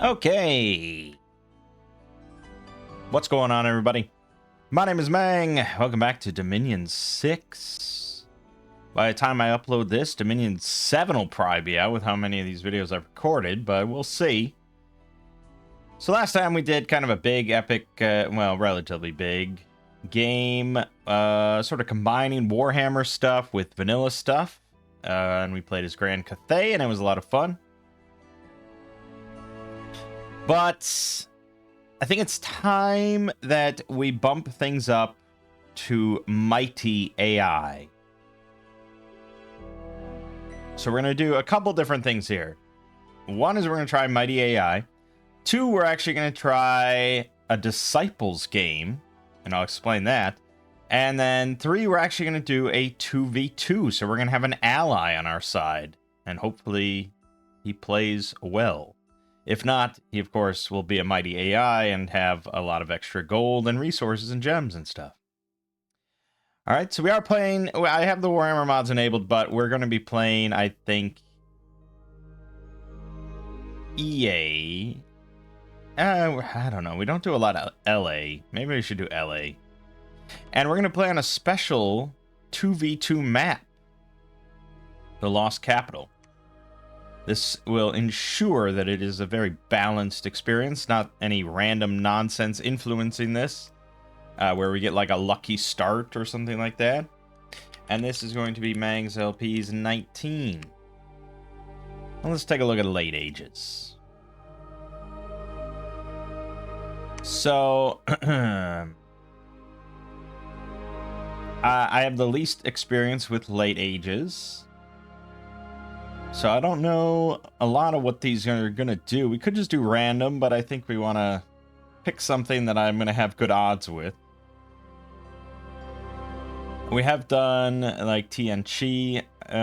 Okay. What's going on, everybody? My name is Mangg. Welcome back to Dominion 6. By the time I upload this, Dominion 7 will probably be out with how many of these videos I've recorded, but we'll see. So last time we did kind of a big, epic, well, relatively big game, sort of combining Warhammer stuff with vanilla stuff. And we played as Grand Cathay, and it was a lot of fun. But I think it's time that we bump things up to Mighty AI. So we're going to do a couple different things here. One is we're going to try Mighty AI. Two, we're actually going to try a Disciples game, and I'll explain that. And then three, we're actually going to do a 2v2, so we're going to have an ally on our side, and hopefully he plays well. If not, he, of course, will be a Mighty AI and have a lot of extra gold and resources and gems and stuff. All right, so we are playing... I have the Warhammer mods enabled, but we're going to be playing, I think, EA. I don't know. We don't do a lot of LA. Maybe we should do LA. And we're going to play on a special 2v2 map, the Lost Capital. This will ensure that it is a very balanced experience, not any random nonsense influencing this, where we get like a lucky start or something like that. And this is going to be Mangg's LP's 19. Well, let's take a look at the late ages. So, I have the least experience with late ages. So I don't know a lot of what these are going to do. We could just do random, but I think we want to pick something that I'm going to have good odds with. We have done like TNC,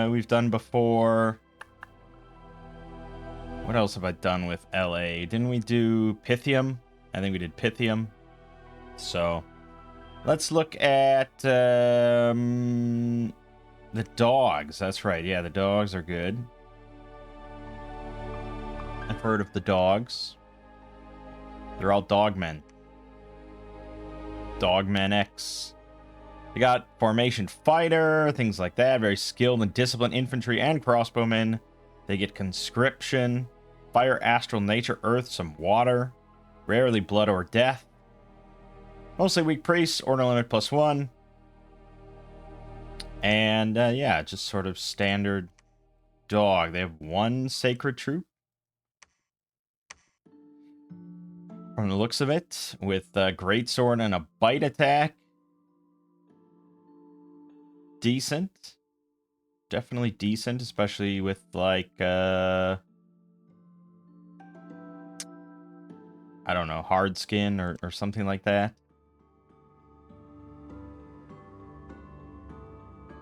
we've done before. What else have I done with LA? Didn't we do Pythium? I think we did Pythium. So let's look at the dogs. That's right. Yeah, the dogs are good. I've heard of the dogs. They're all dogmen. Dogmen X. They got formation fighter, things like that. Very skilled and disciplined infantry and crossbowmen. They get conscription, fire, astral, nature, earth, some water. Rarely blood or death. Mostly weak priests, order limit +1. And yeah, just sort of standard dog. They have one sacred troop. From the looks of it, with a greatsword and a bite attack. Decent. Definitely decent, especially with like I don't know, hard skin or something like that.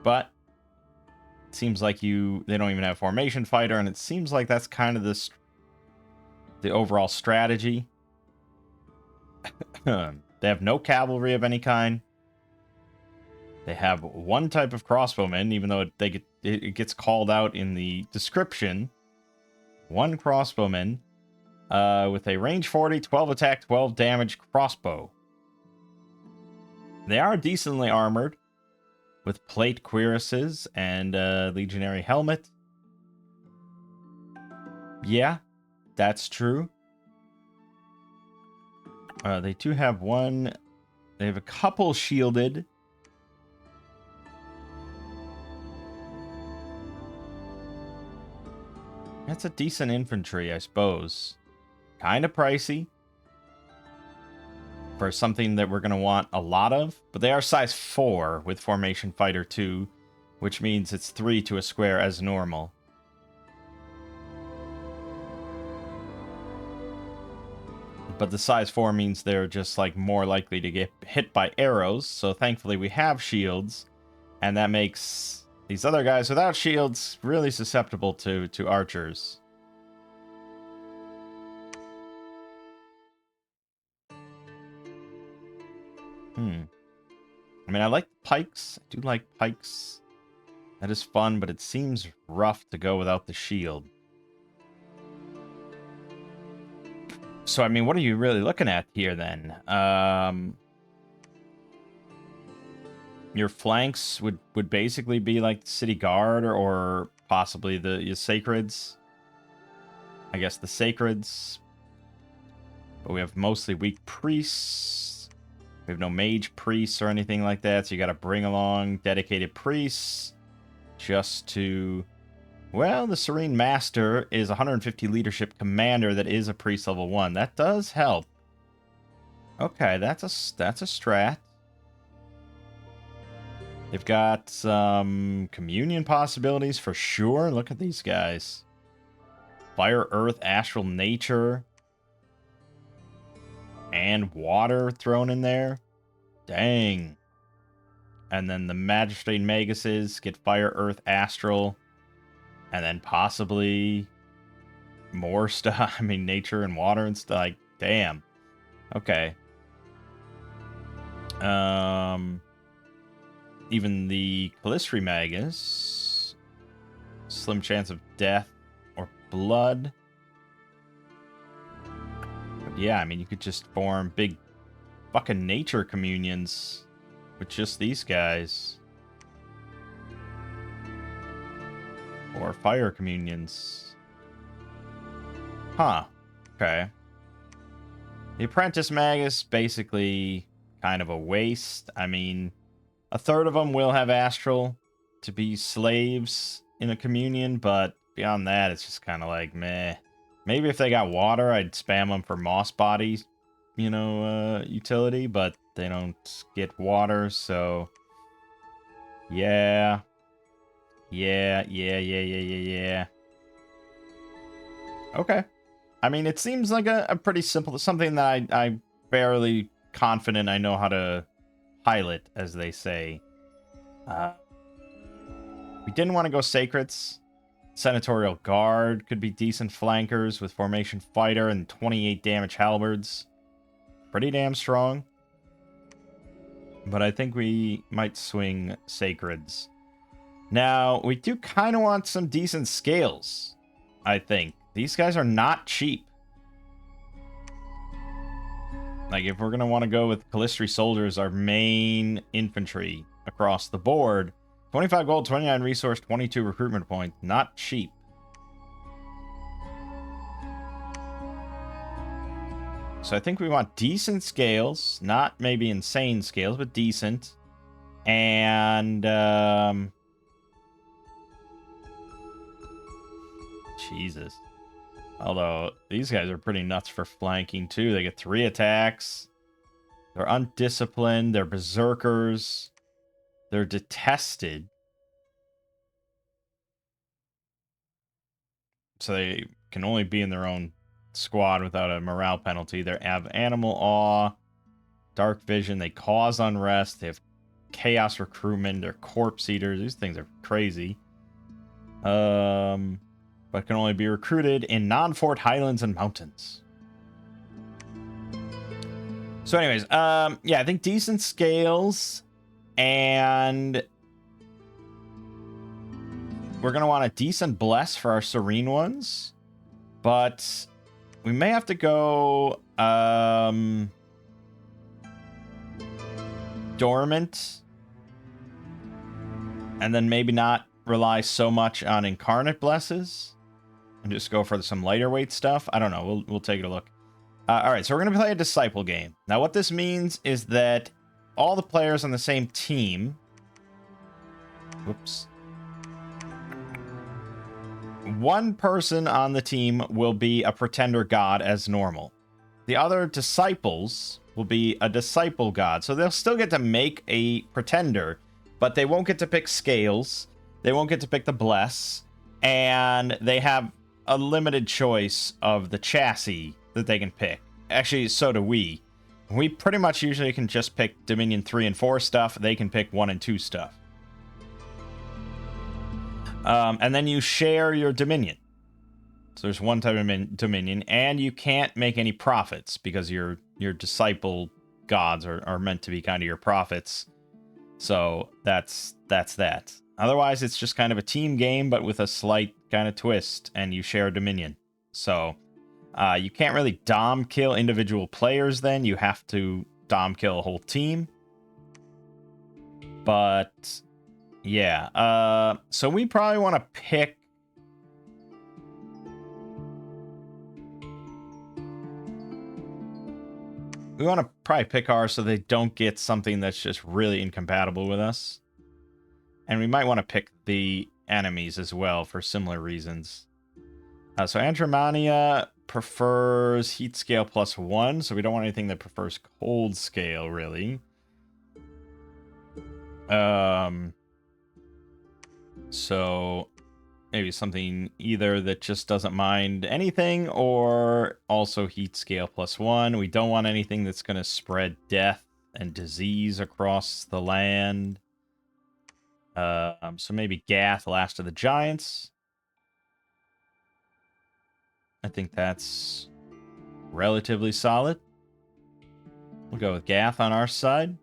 But it seems like they don't even have formation fighter, and it seems like that's kind of the overall strategy. They have no cavalry of any kind. They have one type of crossbowmen, even though it gets called out in the description. One crossbowman with a range 40, 12 attack, 12 damage crossbow. They are decently armored with plate cuirasses and legionary helmet. Yeah, that's true. They do have one. They have a couple shielded. That's a decent infantry, I suppose. Kind of pricey for something that we're going to want a lot of. But they are size 4 with formation fighter 2, which means it's 3 to a square as normal. But the size 4 means they're just like more likely to get hit by arrows. So thankfully we have shields. And that makes these other guys without shields really susceptible to archers. I mean, I like pikes. I do like pikes. That is fun, but it seems rough to go without the shield. So, I mean, what are you really looking at here, then? Your flanks would basically be like the city guard or possibly your sacreds. I guess the sacreds. But we have mostly weak priests. We have no mage priests or anything like that, so you got to bring along dedicated priests just to... Well, the Serene Master is 150 leadership commander that is a priest level 1. That does help. Okay, that's a strat. They've got some communion possibilities for sure. Look at these guys. Fire, earth, astral, nature. And water thrown in there. Dang. And then the Magistrate Maguses get fire, earth, astral. And then possibly more stuff. I mean, nature and water and stuff. Like, damn. Okay. Even the Calistri Magus. Slim chance of death or blood. But yeah, I mean, you could just form big fucking nature communions with just these guys. Or fire communions. Huh. Okay. The Apprentice Magus, basically kind of a waste. I mean, a third of them will have astral to be slaves in a communion, but beyond that, it's just kind of like, meh. Maybe if they got water, I'd spam them for moss bodies, you know, utility, but they don't get water, so... Yeah. Yeah. Okay. I mean, it seems like a pretty simple... Something that I'm fairly confident I know how to pilot, as they say. We didn't want to go Sacreds. Senatorial Guard could be decent flankers with Formation Fighter and 28 damage halberds. Pretty damn strong. But I think we might swing Sacreds. Now, we do kind of want some decent scales, I think. These guys are not cheap. Like, if we're going to want to go with Calistri Soldiers, our main infantry across the board, 25 gold, 29 resource, 22 recruitment point. Not cheap. So I think we want decent scales. Not maybe insane scales, but decent. And, Jesus. Although, these guys are pretty nuts for flanking, too. They get 3 attacks. They're undisciplined. They're berserkers. They're detested. So they can only be in their own squad without a morale penalty. They have animal awe, dark vision. They cause unrest. They have chaos recruitment. They're corpse eaters. These things are crazy. But can only be recruited in non-fort highlands and mountains. So anyways, yeah, I think decent scales, and we're going to want a decent bless for our serene ones, but we may have to go dormant, and then maybe not rely so much on incarnate blesses, and just go for some lighter weight stuff. I don't know. We'll take a look. All right, so we're going to play a disciple game. Now, what this means is that all the players on the same team... Whoops. One person on the team will be a pretender god as normal. The other disciples will be a disciple god. So they'll still get to make a pretender, but they won't get to pick scales. They won't get to pick the bless. And they have a limited choice of the chassis that they can pick. Actually, so do we. We pretty much usually can just pick Dominion 3 and 4 stuff. They can pick 1 and 2 stuff. And then you share your Dominion. So there's one type of Dominion, and you can't make any profits because your disciple gods are meant to be kind of your prophets. So that's that. Otherwise, it's just kind of a team game, but with a slight kind of twist, and you share Dominion. So You can't really dom kill individual players then. You have to dom kill a whole team. But, yeah. So we probably want to pick... We want to probably pick ours so they don't get something that's just really incompatible with us. And we might want to pick the enemies as well for similar reasons. So Andramania prefers heat scale +1, so we don't want anything that prefers cold scale, really. So maybe something either that just doesn't mind anything, or also heat scale +1. We don't want anything that's going to spread death and disease across the land. So maybe Gath, Last of the Giants. I think that's relatively solid. We'll go with Gath on our side.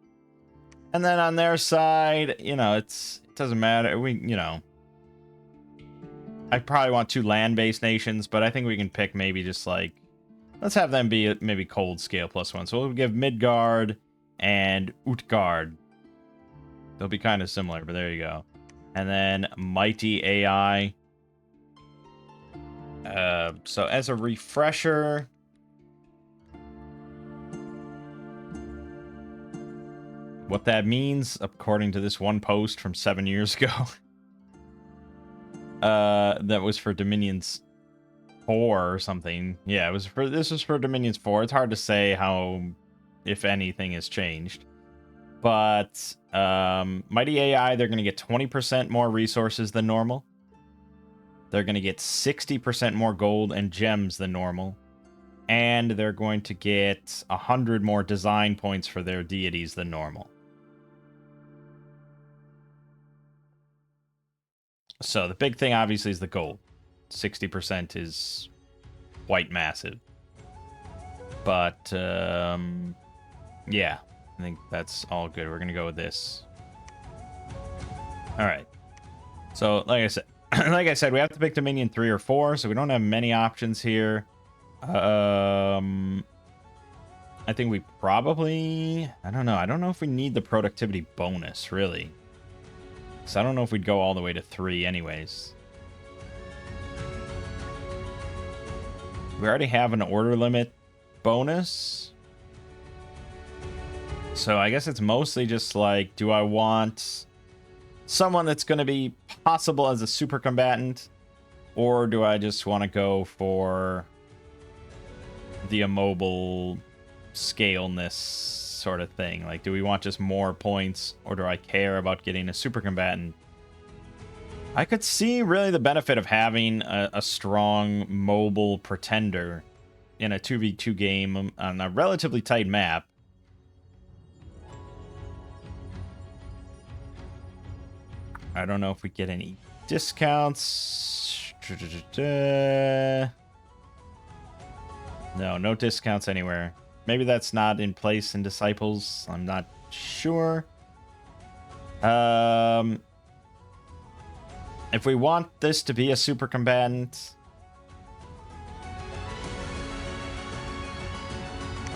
And then on their side, you know, it doesn't matter. I probably want 2 land-based nations, but I think we can pick maybe just like, let's have them be maybe cold scale +1. So we'll give Midgard and Utgard. They'll be kind of similar, but there you go. And then Mighty AI. So as a refresher, what that means, according to this one post from 7 years ago, that was for Dominions 4 or something. Yeah, this was for Dominions 4. It's hard to say how, if anything, has changed. But Mighty AI, they're going to get 20% more resources than normal. They're going to get 60% more gold and gems than normal. And they're going to get 100 more design points for their deities than normal. So the big thing, obviously, is the gold. 60% is quite massive. But, yeah, I think that's all good. We're going to go with this. All right. So, like I said, we have to pick Dominion 3 or 4, so we don't have many options here. I think we probably... I don't know. I don't know if we need the productivity bonus, really. So I don't know if we'd go all the way to 3 anyways. We already have an order limit bonus. So I guess it's mostly just like, do I want someone that's going to be possible as a super combatant? Or do I just want to go for the immobile scaleness sort of thing? Like, do we want just more points, or do I care about getting a super combatant? I could see really the benefit of having a strong mobile pretender in a 2v2 game on a relatively tight map. I don't know if we get any discounts. No discounts anywhere. Maybe that's not in place in Disciples. I'm not sure. If we want this to be a super combatant,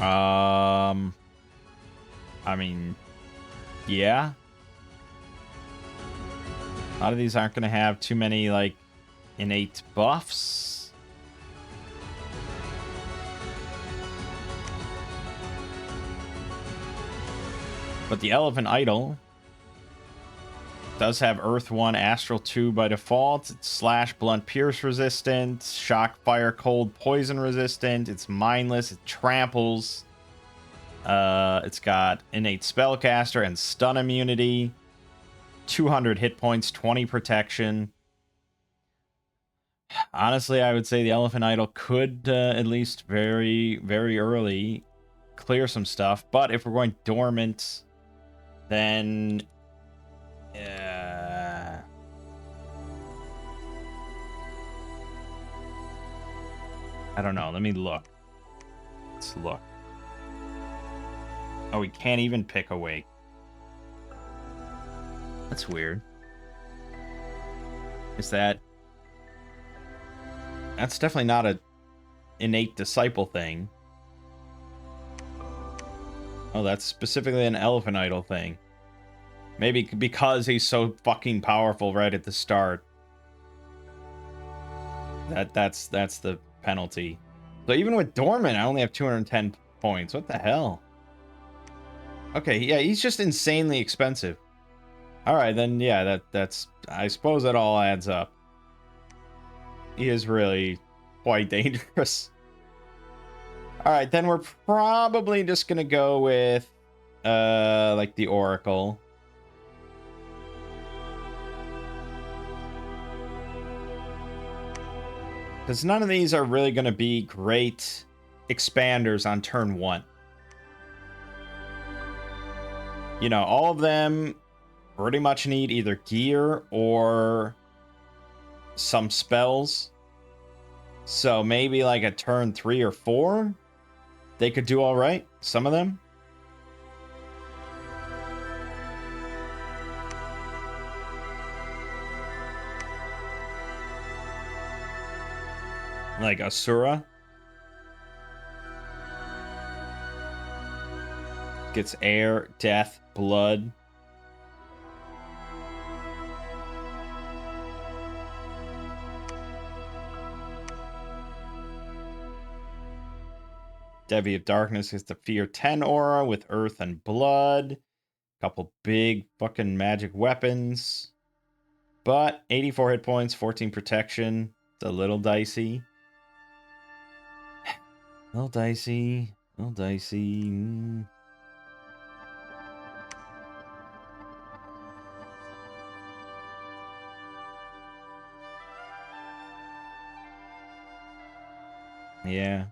I mean, yeah. A lot of these aren't going to have too many, like, innate buffs. But the Elephant Idol does have Earth 1, Astral 2 by default. It's Slash, Blunt, Pierce resistant, Shock, Fire, Cold, Poison resistant. It's mindless. It tramples. It's got innate Spellcaster and Stun immunity. 200 hit points, 20 protection. Honestly, I would say the Elephant Idol could, at least very, very early, clear some stuff. But if we're going dormant, then... I don't know. Let me look. Let's look. Oh, we can't even pick Awake. That's weird. Is that... That's definitely not a innate disciple thing. Oh, that's specifically an elephant idol thing. Maybe because he's so fucking powerful right at the start. That's the penalty. So even with Dormant, I only have 210 points. What the hell? Okay, yeah, he's just insanely expensive. All right, then yeah, that's I suppose that all adds up. He is really quite dangerous. All right, then we're probably just gonna go with like the Oracle. Because none of these are really gonna be great expanders on turn 1. You know, all of them pretty much need either gear or some spells. So maybe like a turn 3 or 4, they could do all right. Some of them. Like Asura. Gets air, death, blood. Devi of Darkness gets the Fear 10 aura with earth and blood. Couple big fucking magic weapons. But 84 hit points, 14 protection. It's a little dicey. A little dicey. A little dicey. Yeah.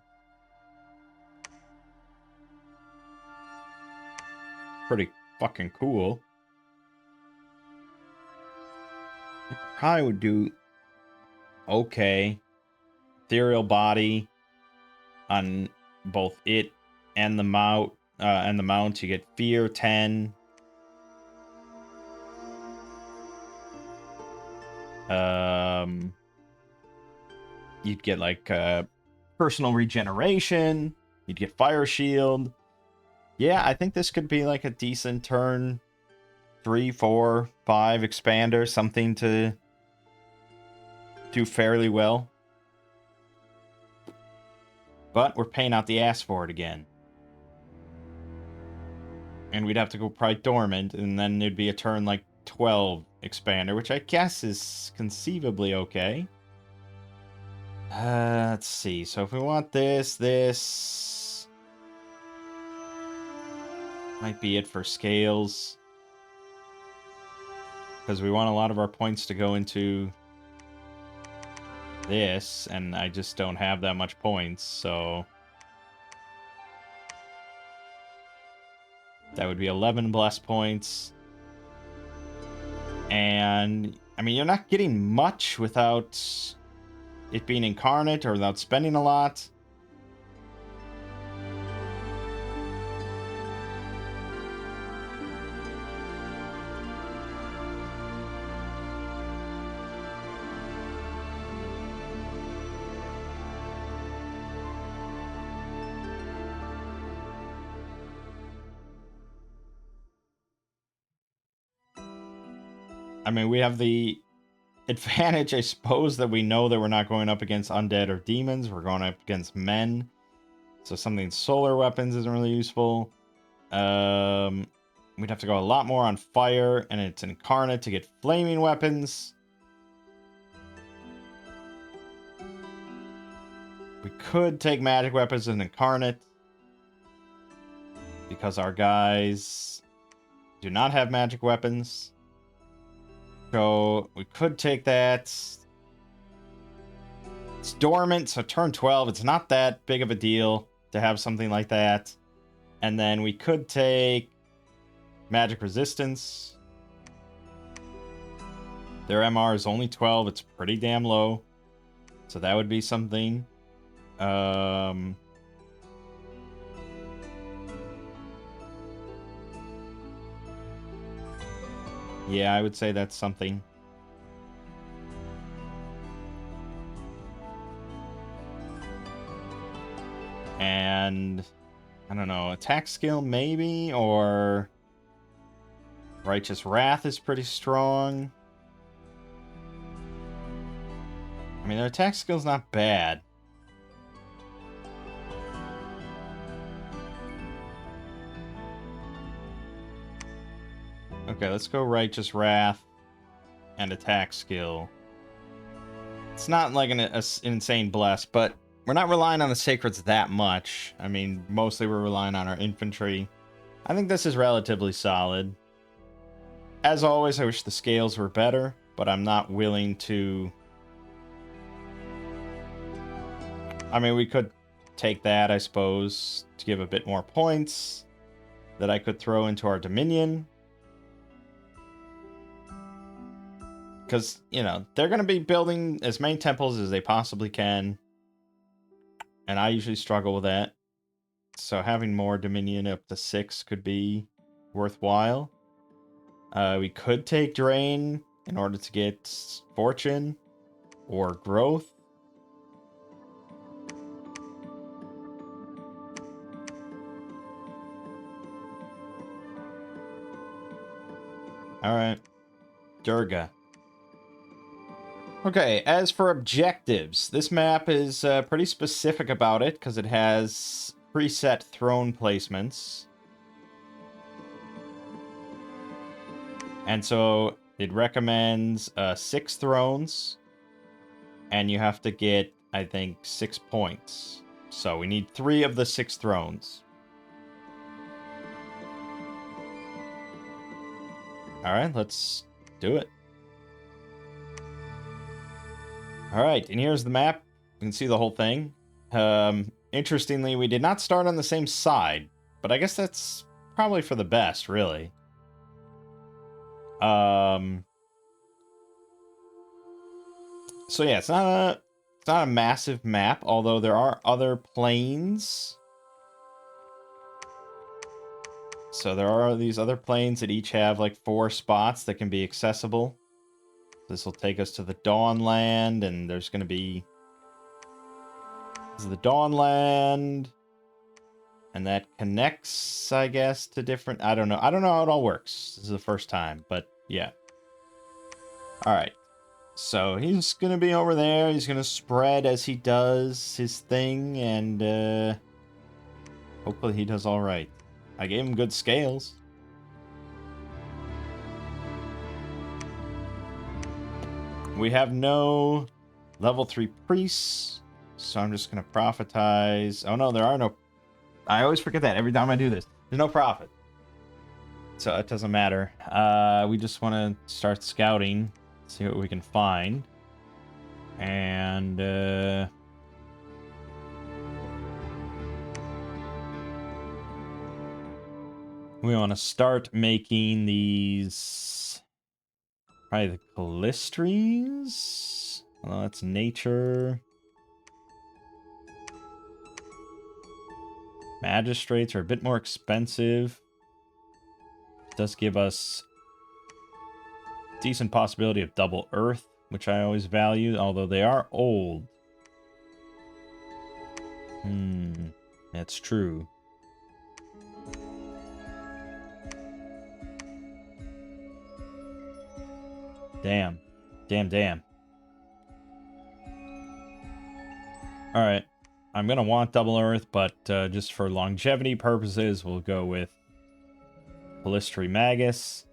Pretty fucking cool. Probably would do okay. Ethereal body on both it and the mount. You get Fear 10. You'd get like personal regeneration. You'd get Fire Shield. Yeah, I think this could be like a decent turn 3, 4, 5 expander, something to do fairly well. But we're paying out the ass for it again. And we'd have to go probably dormant, and then it'd be a turn like 12 expander, which I guess is conceivably okay. Let's see. So if we want this might be it for scales. Because we want a lot of our points to go into this, and I just don't have that much points, so that would be 11 blessed points. And I mean, you're not getting much without it being incarnate or without spending a lot. I mean, we have the advantage, I suppose, that we know that we're not going up against undead or demons. We're going up against men. So something solar weapons isn't really useful. We'd have to go a lot more on fire, and it's incarnate to get flaming weapons. We could take magic weapons and incarnate, because our guys do not have magic weapons. So we could take that. It's dormant, so turn 12. It's not that big of a deal to have something like that. And then we could take magic resistance. Their MR is only 12. It's pretty damn low. So that would be something. Yeah, I would say that's something. And I don't know, attack skill maybe, or Righteous Wrath is pretty strong. I mean, their attack skill's not bad. Okay, let's go Righteous Wrath and attack skill. It's not like an insane bless, but we're not relying on the sacreds that much. I mean, mostly we're relying on our infantry. I think this is relatively solid. As always, I wish the scales were better, but I'm not willing to... I mean, we could take that, I suppose, to give a bit more points that I could throw into our Dominion. Because, you know, they're going to be building as many temples as they possibly can. And I usually struggle with that. So having more Dominion up to 6 could be worthwhile. We could take Drain in order to get Fortune or Growth. Alright. Durga. Okay, as for objectives, this map is pretty specific about it because it has preset throne placements. And so it recommends 6 thrones, and you have to get, I think, 6 points. So we need 3 of the 6 thrones. Alright, let's do it. Alright, and here's the map. You can see the whole thing. Interestingly, we did not start on the same side, but I guess that's probably for the best, really. So yeah, it's not a massive map, although there are other planes. So there are these other planes that each have like 4 spots that can be accessible. This will take us to the Dawnland, and there's going to be... This is the Dawnland, and that connects, I guess, to different... I don't know how it all works. This is the first time, but yeah. Alright. So he's going to be over there. He's going to spread as he does his thing, and hopefully he does alright. I gave him good scales. We have no level 3 priests, so I'm just going to prophetize. Oh no, there are no... I always forget that every time I do this. There's no prophet. So it doesn't matter. We just want to start scouting, see what we can find. And... we want to start making these... Probably the Calistries? Well, that's nature. Magistrates are a bit more expensive. It does give us decent possibility of double Earth, which I always value, although they are old. That's true. Damn. Damn. Alright. I'm going to want double Earth, but just for longevity purposes, we'll go with Calistry Magus.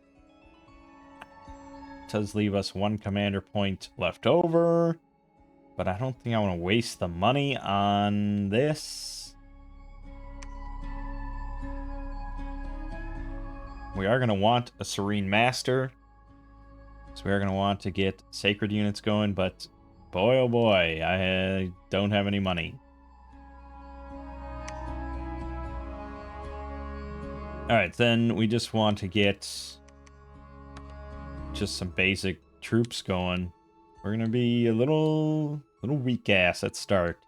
Does leave us 1 commander point left over, but I don't think I want to waste the money on this. We are going to want a Serene Master, so we are going to want to get Sacred units going, but boy oh boy, I don't have any money. Alright, then we just want to get just some basic troops going. We're going to be a little weak ass at start.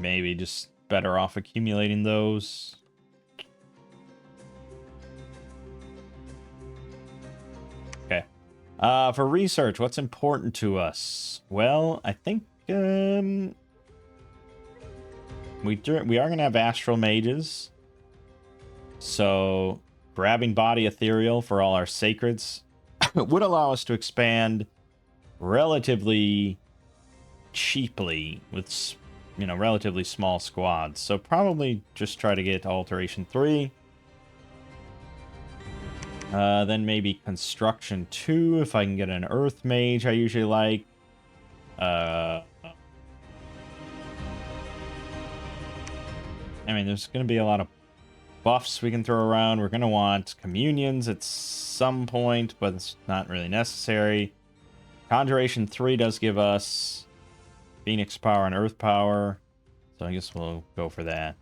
maybe just better off accumulating those. Okay. For research, what's important to us? Well, I think we are gonna have astral mages. So grabbing body ethereal for all our sacreds would allow us to expand relatively cheaply with, you know, relatively small squads. So probably just try to get alteration 3. Then maybe construction 2 if I can get an earth mage I usually like. I mean, there's going to be a lot of buffs we can throw around. We're going to want communions at some point, but it's not really necessary. Conjuration 3 does give us Phoenix power and Earth power, so I guess we'll go for that.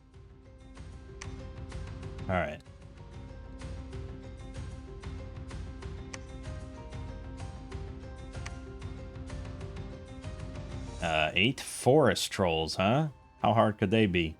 Alright. Eight forest trolls, huh? How hard could they be?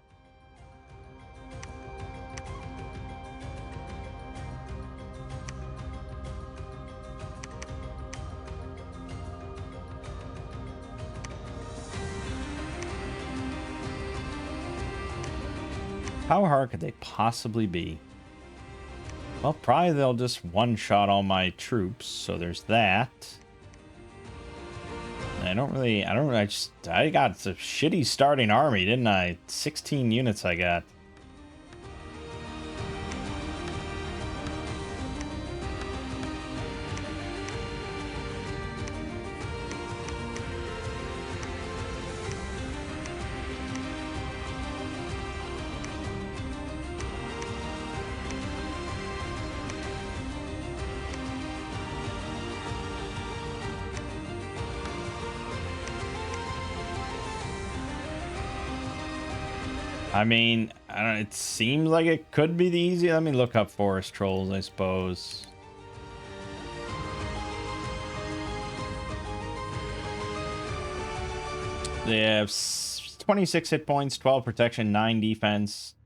How hard could they possibly be? Well, probably they'll just one-shot all my troops, so there's that. I got a shitty starting army, didn't I? 16 units I got. I mean, I don't know, it seems like it could be the easy. Let me look up forest trolls, I suppose. They have 26 hit points, 12 protection, 9 defense.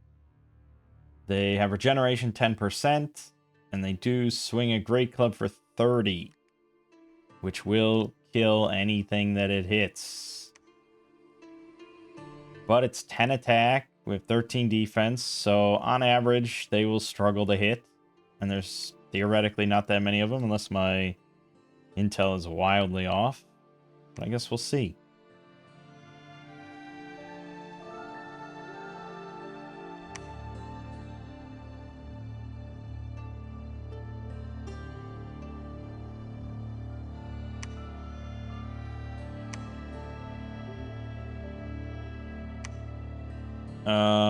They have regeneration 10%, and they do swing a great club for 30, which will kill anything that it hits. But it's 10 attack with 13 defense, so on average, they will struggle to hit. And there's theoretically not that many of them, unless my intel is wildly off. But I guess we'll see.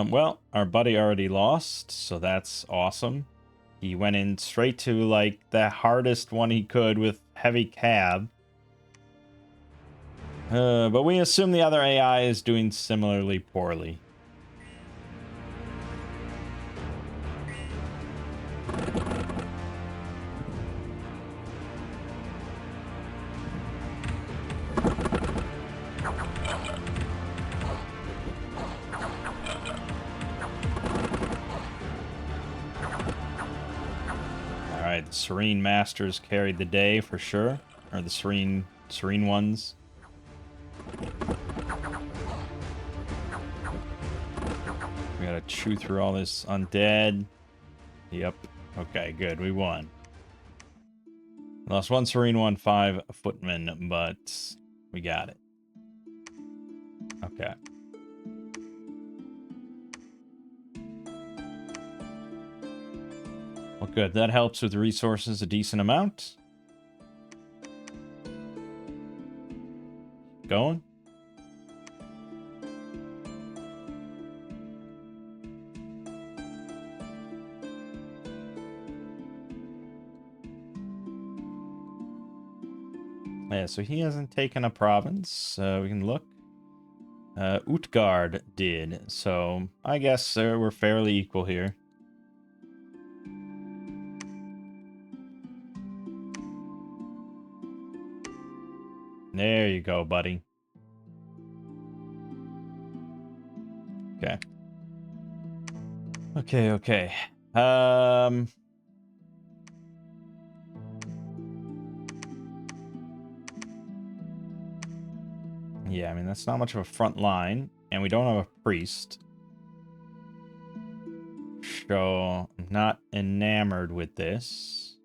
Well, our buddy already lost, so that's awesome. He went in straight to, like, the hardest one he could with heavy cab. But we assume the other AI is doing similarly poorly. Alright, the Serene Masters carried the day for sure. Or the Serene ones. We gotta chew through all this undead. Yep. Okay, good. We won. Lost 1 Serene, 1 5 footman, but we got it. Okay. Well, good. That helps with resources a decent amount. Going. Yeah, so he hasn't taken a province. We can look. Utgard did, so I guess we're fairly equal here. There you go, buddy. Okay. Okay. Yeah, I mean, that's not much of a front line, and we don't have a priest. So, I'm not enamored with this.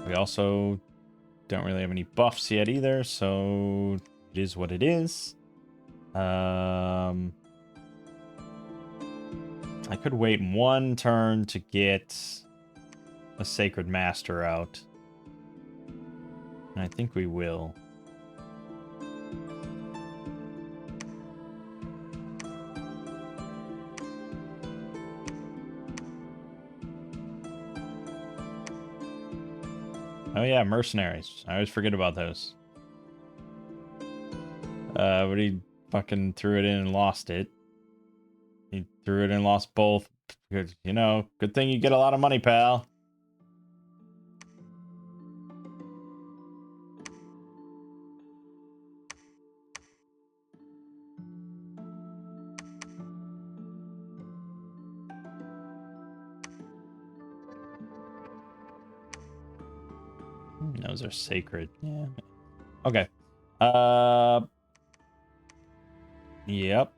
We also don't really have any buffs yet either, so it is what it is. I could wait one turn to get a Sacred Master out. And I think we will. Oh yeah, mercenaries. I always forget about those. But he fucking threw it in and lost it. He threw it and lost both. Good, you know, good thing you get a lot of money, pal. Those are sacred. Yeah. Okay. Yep.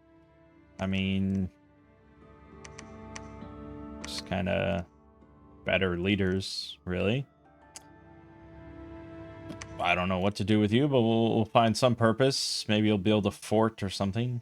I mean, just kind of better leaders, really. I don't know what to do with you, but we'll find some purpose. Maybe you'll build a fort or something.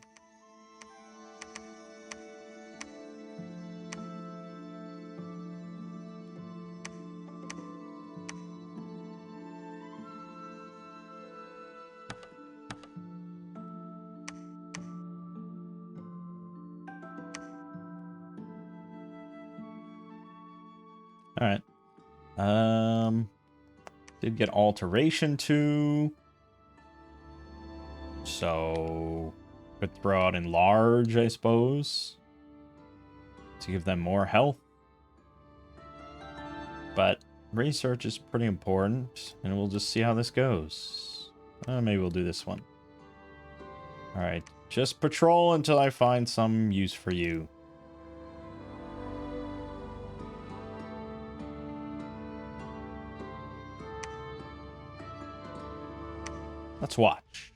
All right. Did get alteration too. So could throw out enlarge, I suppose, to give them more health. But research is pretty important, and we'll just see how this goes. Maybe we'll do this one. All right, just patrol until I find some use for you. Let's watch.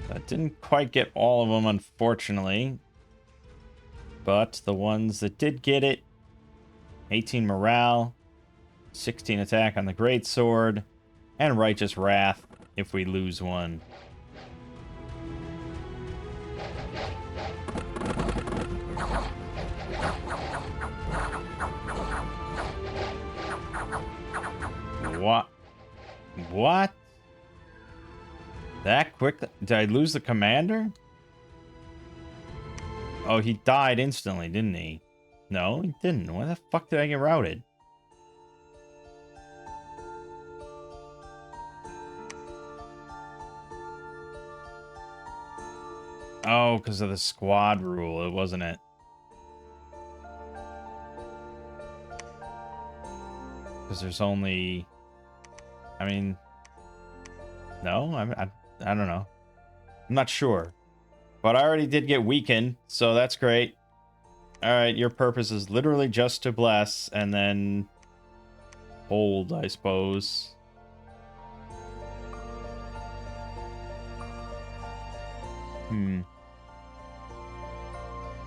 That didn't quite get all of them, unfortunately. But the ones that did get it, 18 morale, 16 attack on the greatsword, and righteous wrath if we lose one. What? What? That quick? Did I lose the commander? Oh, he died instantly, didn't he? No, he didn't. Why the fuck did I get routed? Oh, because of the squad rule, it wasn't it? Because there's only... I mean... No? I don't know. I'm not sure. But I already did get weakened, so that's great. Alright, your purpose is literally just to bless, and then... hold, I suppose.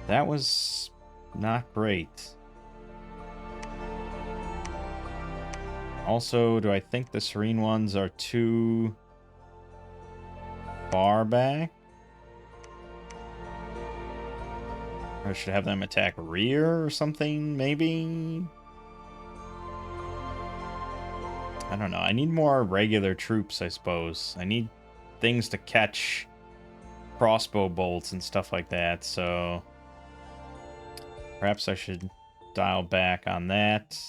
That was... not great. Also, do I think the Serene ones are too... far back? Or I should have them attack rear or something, maybe? I don't know. I need more regular troops, I suppose. I need things to catch crossbow bolts and stuff like that, so... perhaps I should dial back on that.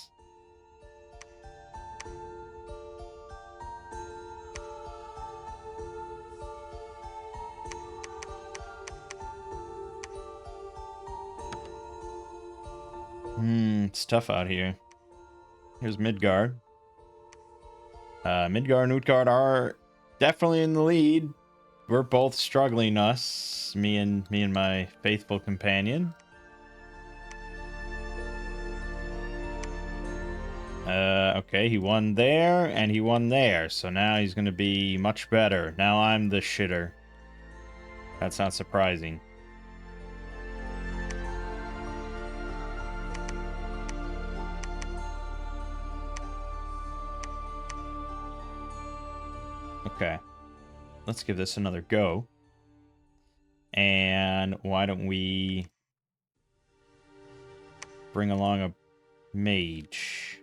It's tough out here. Here's Midgard. Midgard and Utgard are definitely in the lead. We're both struggling, me and my faithful companion. Okay, he won there, and he won there, so now he's gonna be much better. Now I'm the shitter. That's not surprising. Okay. Let's give this another go. And why don't we bring along a mage?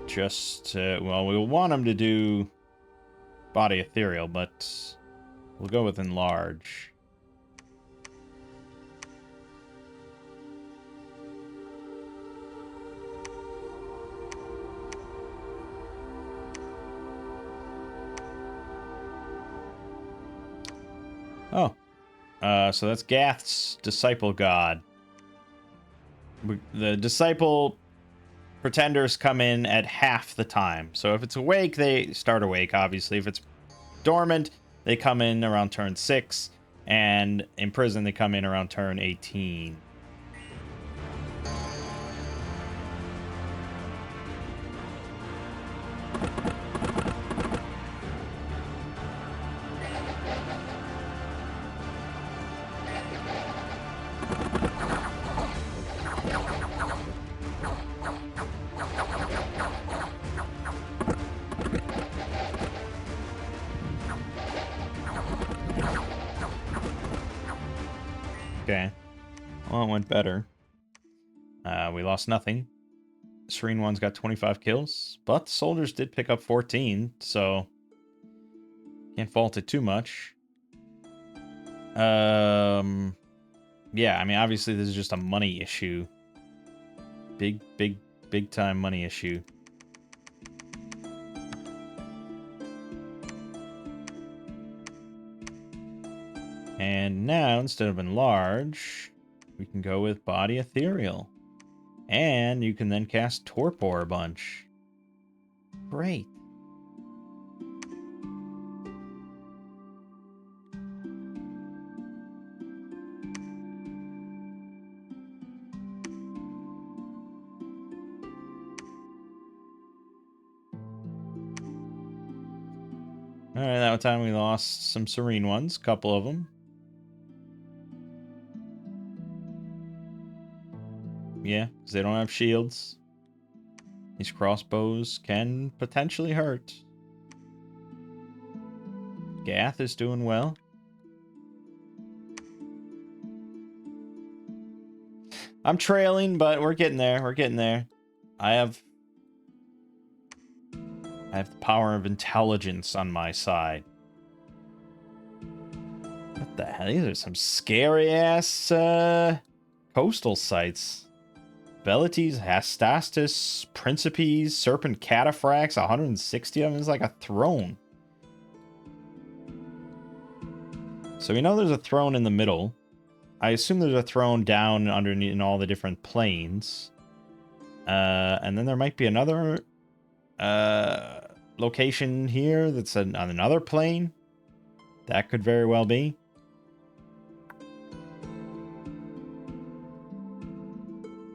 Just, well, we'll want him to do body ethereal, but we'll go with enlarge. Oh. So that's Gath's disciple god. The disciple pretenders come in at half the time. So if it's awake, they start awake, obviously. If it's dormant, they come in around turn 6. And in prison, they come in around turn 18. Okay. Well, it went better. We lost nothing. Serene One's got 25 kills, but soldiers did pick up 14, so can't fault it too much. Yeah, I mean, obviously this is just a money issue. Big time money issue. And now, instead of enlarge, we can go with body ethereal. And you can then cast torpor a bunch. Great. Alright, that time we lost some Serene Ones, a couple of them. Yeah, because they don't have shields. These crossbows can potentially hurt. Gath is doing well. I'm trailing, but we're getting there. We're getting there. I have the power of intelligence on my side. What the hell? These are some scary-ass coastal sites. Velites, Hastastus, Principes, Serpent Cataphracts, 160 of them is like a throne. So we know there's a throne in the middle. I assume there's a throne down underneath in all the different planes. And then there might be another location here that's on another plane. That could very well be.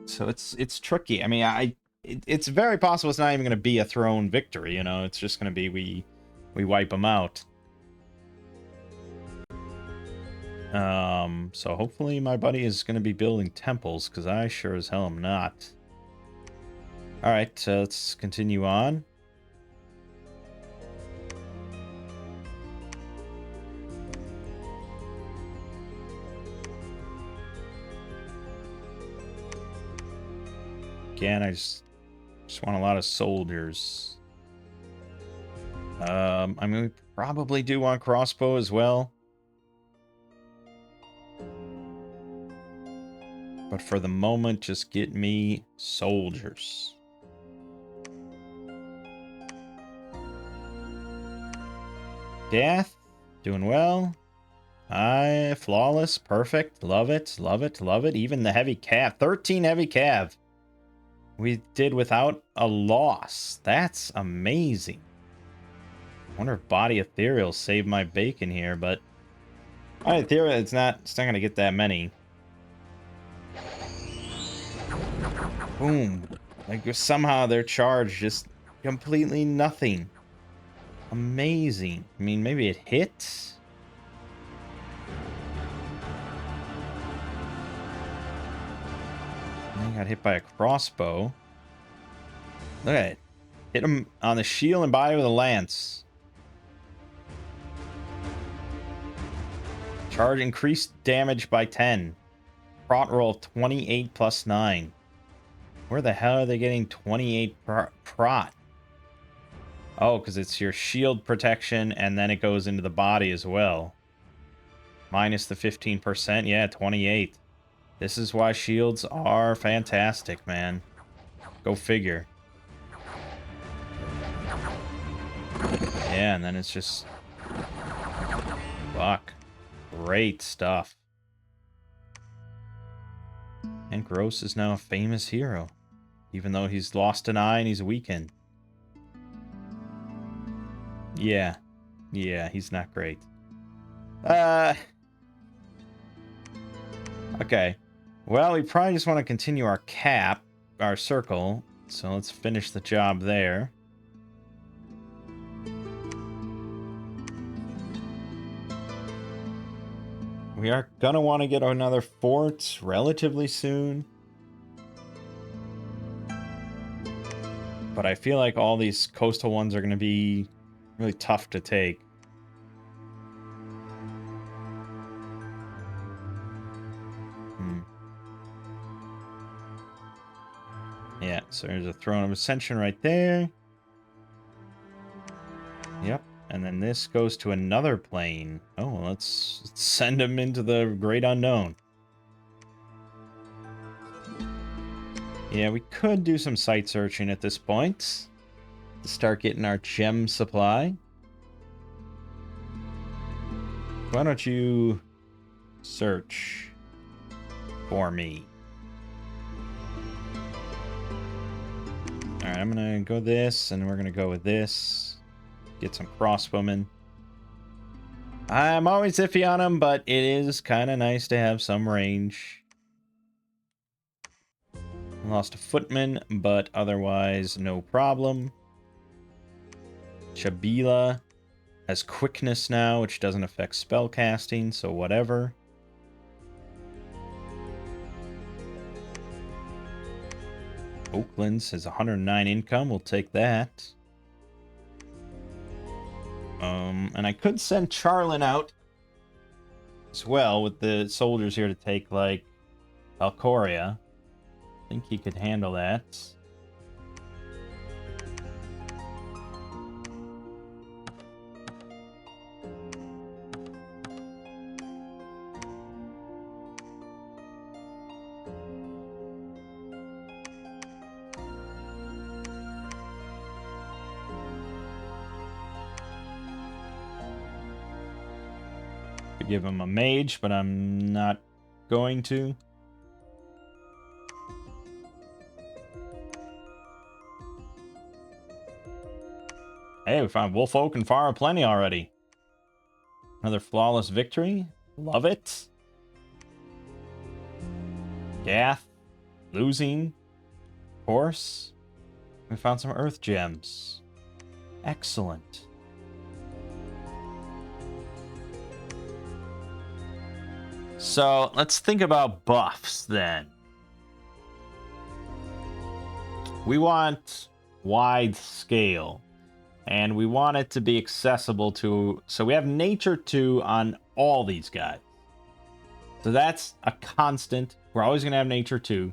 So it's tricky. I mean, it's very possible it's not even going to be a throne victory, you know. It's just going to be we wipe them out. So hopefully my buddy is going to be building temples, because I sure as hell am not. Alright, let's continue on. Again, I just want a lot of soldiers. I mean, we probably do want crossbow as well. But for the moment, just get me soldiers. Gath, doing well. Flawless, perfect, love it, love it, love it. Even the heavy cav, 13 heavy cav. We did without a loss. That's amazing. I wonder if body ethereal saved my bacon here, but body ethereal, it's not gonna get that many. Boom. Like somehow their charge just completely nothing. Amazing. I mean, maybe it hits. I got hit by a crossbow. Look at it. Hit him on the shield and body with a lance. Charge increased damage by 10. Prot roll of 28 plus 9. Where the hell are they getting 28 prot? Oh, because it's your shield protection, and then it goes into the body as well. Minus the 15%. Yeah, 28. This is why shields are fantastic, man. Go figure. Yeah, and then it's just... Fuck. Great stuff. And Gross is now a famous hero. Even though he's lost an eye and he's weakened. Yeah. Yeah, he's not great. Okay. Well, we probably just want to continue our circle. So let's finish the job there. We are gonna want to get another fort relatively soon. But I feel like all these coastal ones are gonna be really tough to take. Yeah, so there's a Throne of Ascension right there. Yep, and then this goes to another plane. Oh, well, let's send him into the Great Unknown. Yeah, we could do some site searching at this point to start getting our gem supply. Why don't you search for me? Alright, I'm gonna go this, and we're gonna go with this. Get some crossbowmen. I'm always iffy on them, but it is kind of nice to have some range. Lost a footman, but otherwise no problem. Chabila has quickness now, which doesn't affect spell casting, so whatever. Oakland's has 109 income. We'll take that. And I could send Charlin out as well with the soldiers here to take, like, Valcoria. I think he could handle that. Give him a mage, but I'm not going to. Hey, we found Wolf Oak and Far Plenty already. Another flawless victory. Love it. Gath. Losing. Of course. We found some earth gems. Excellent. So let's think about buffs then. We want wide scale, and we want it to be accessible to. So we have nature 2 on all these guys. So that's a constant. We're always going to have nature 2.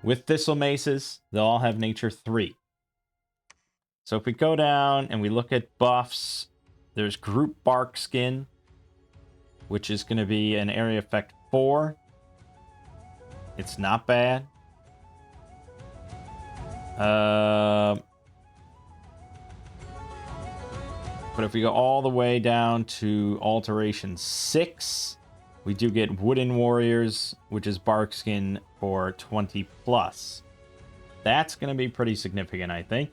With thistle maces, they'll all have nature 3. So if we go down and we look at buffs, there's group bark skin, which is going to be an area effect 4. It's not bad. But if we go all the way down to Alteration 6, we do get Wooden Warriors, which is Barkskin for 20 plus. That's going to be pretty significant, I think.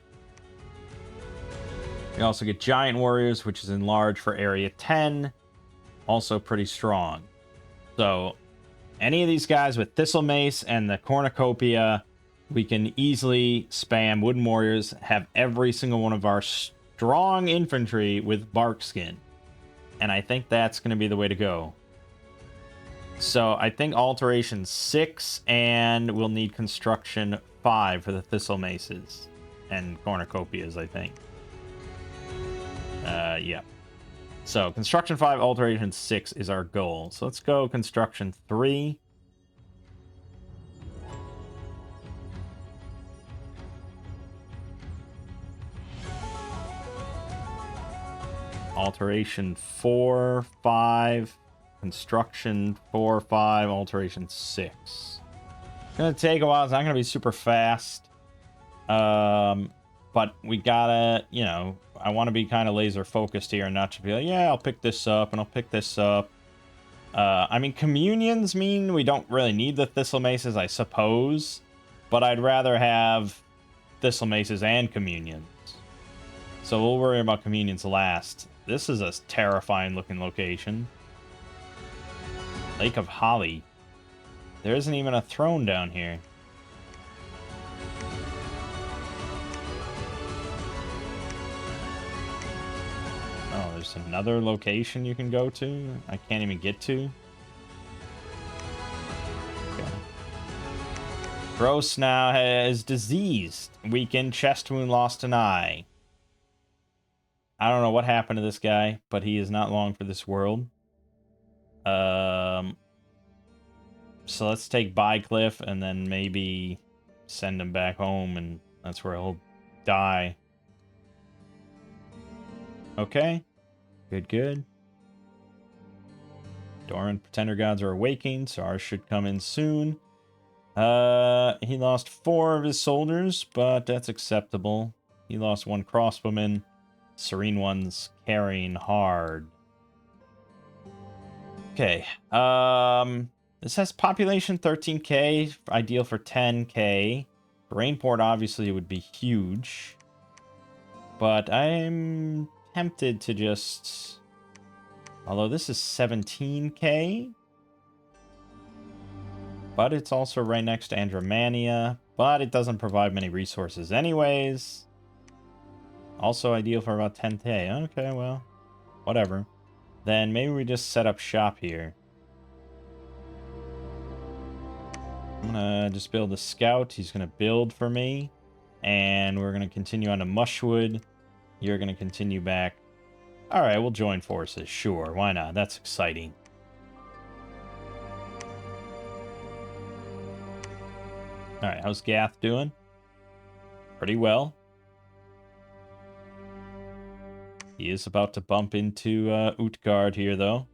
We also get Giant Warriors, which is enlarged for Area 10. Also pretty strong. So, any of these guys with Thistle Mace and the Cornucopia, we can easily spam Wooden Warriors, have every single one of our strong infantry with Barkskin. And I think that's going to be the way to go. So, I think Alteration 6, and we'll need Construction 5 for the Thistle Maces. And Cornucopias, I think. Yeah. So, Construction 5, Alteration 6 is our goal. So, let's go Construction 3. Alteration 4, 5. Construction 4, 5. Alteration 6. It's going to take a while. It's not going to be super fast. But we gotta, you know, I want to be kind of laser focused here and not to be like, yeah, I'll pick this up and I'll pick this up. I mean, communions mean we don't really need the Thistle Maces, I suppose. But I'd rather have Thistle Maces and communions. So we'll worry about communions last. This is a terrifying looking location. Lake of Holly. There isn't even a throne down here. Oh, there's another location you can go to? I can't even get to? Okay. Gross now is diseased. Weakened, chest wound, lost an eye. I don't know what happened to this guy, but he is not long for this world. So let's take Bycliffe and then maybe send him back home, and that's where he'll die. Okay. Good. Dormant Pretender Gods are awaking, so ours should come in soon. He lost 4 of his soldiers, but that's acceptable. He lost 1 crossbowman. Serene One's carrying hard. Okay. This has population 13k, ideal for 10k. Rainport obviously would be huge. But I'm tempted to just... Although this is 17k. But it's also right next to Andramania. But it doesn't provide many resources anyways. Also ideal for about 10k. Okay, well, whatever. Then maybe we just set up shop here. I'm gonna just build a scout. He's gonna build for me. And we're gonna continue on to Mushwood. You're gonna continue back. Alright, we'll join forces. Sure, why not? That's exciting. Alright, how's Gath doing? Pretty well. He is about to bump into Utgard here, though.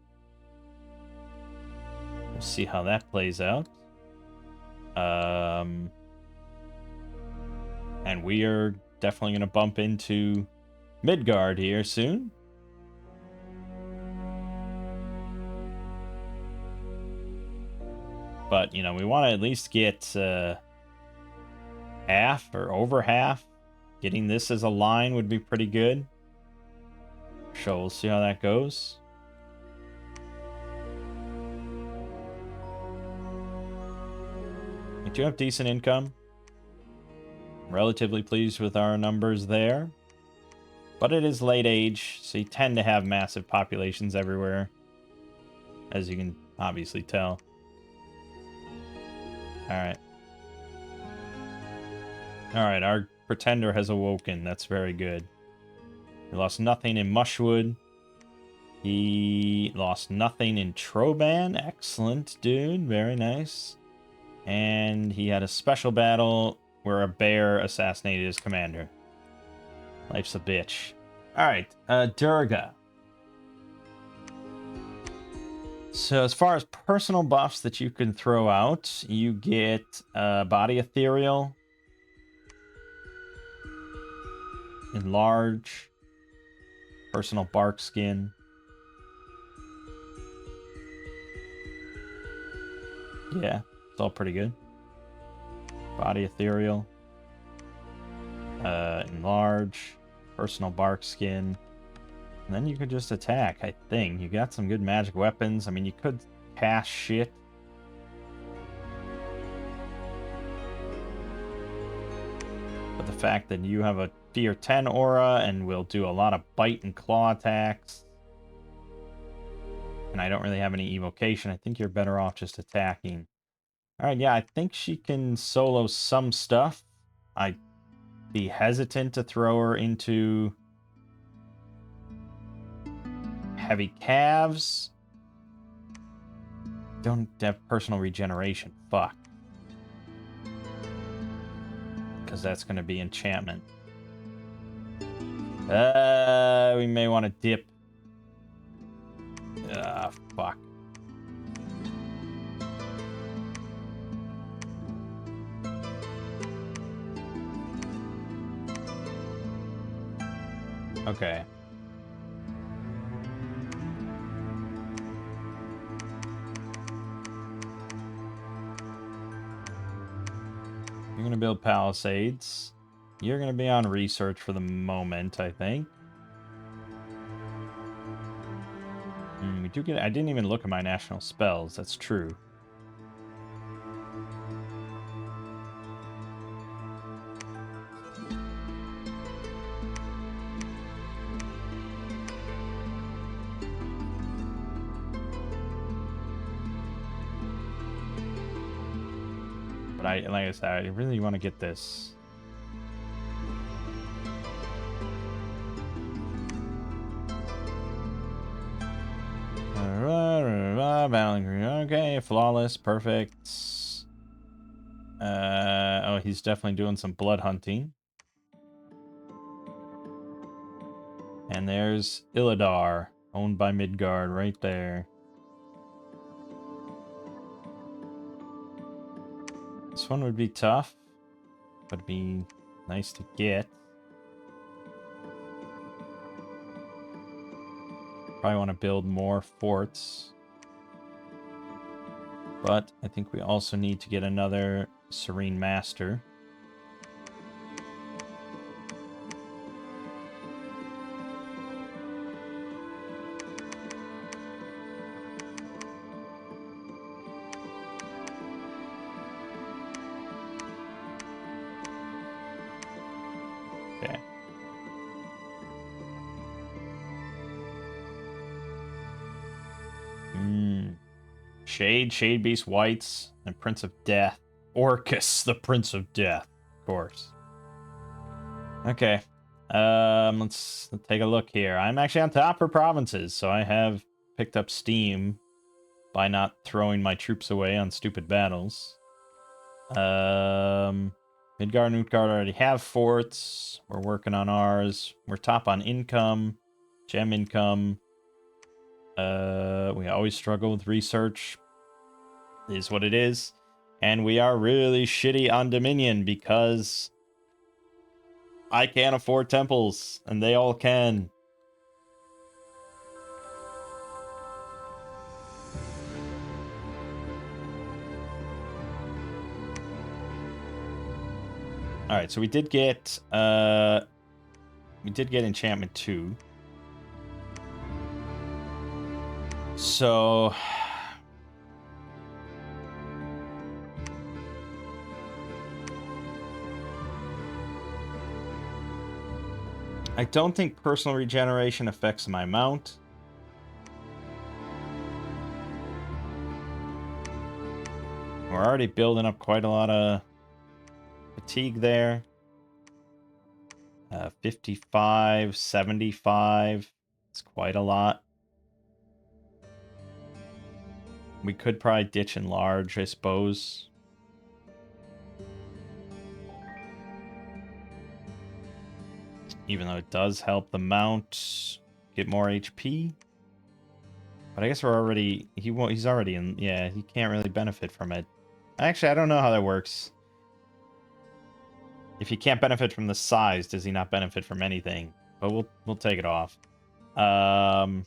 We'll see how that plays out. And we are definitely going to bump into Midgard here soon. But, you know, we want to at least get half or over half. Getting this as a line would be pretty good. So we'll see how that goes. We do have decent income. Relatively pleased with our numbers there. But it is late age, so you tend to have massive populations everywhere. As you can obviously tell. Alright. Alright, our Pretender has awoken. That's very good. He lost nothing in Mushwood. He lost nothing in Troban. Excellent, dude. Very nice. And he had a special battle where a bear assassinated his commander. Life's a bitch. Alright, Durga. So as far as personal buffs that you can throw out, you get Body Ethereal. Enlarge. Personal bark skin. Yeah, it's all pretty good. Body ethereal. Enlarge. Personal bark skin. And then you could just attack, I think. You got some good magic weapons. I mean, you could cast shit. But the fact that you have a Fear 10 aura and will do a lot of bite and claw attacks. And I don't really have any evocation. I think you're better off just attacking. Alright, yeah, I think she can solo some stuff. I'd be hesitant to throw her into heavy calves. Don't have personal regeneration. Fuck. Because that's going to be enchantment. We may want to dip. Fuck. Okay. You're going to build palisades. You're going to be on research for the moment, I think. We do get... I didn't even look at my national spells. That's true. But like I said, I really want to get this. Battling green. Okay, flawless, perfect. Oh, he's definitely doing some blood hunting. And there's Illidan, owned by Midgard, right there. This one would be tough, but it'd be nice to get. Probably want to build more forts. But I think we also need to get another Serene Master. Okay. Shade Beast Whites, and Prince of Death. Orcus, the Prince of Death, of course. Okay. Let's take a look here. I'm actually on top for provinces, so I have picked up steam by not throwing my troops away on stupid battles. Midgard and Utgard already have forts. We're working on ours. We're top on income, gem income. We always struggle with research. It is what it is. And we are really shitty on Dominion because I can't afford temples, and they all can. Alright, so we did get enchantment 2. So I don't think personal regeneration affects my mount. We're already building up quite a lot of fatigue there. 55, 75. It's quite a lot. We could probably ditch enlarge, I suppose. Even though it does help the mount get more HP. But I guess we're already... He's already in... Yeah, he can't really benefit from it. Actually, I don't know how that works. If he can't benefit from the size, does he not benefit from anything? But we'll take it off. I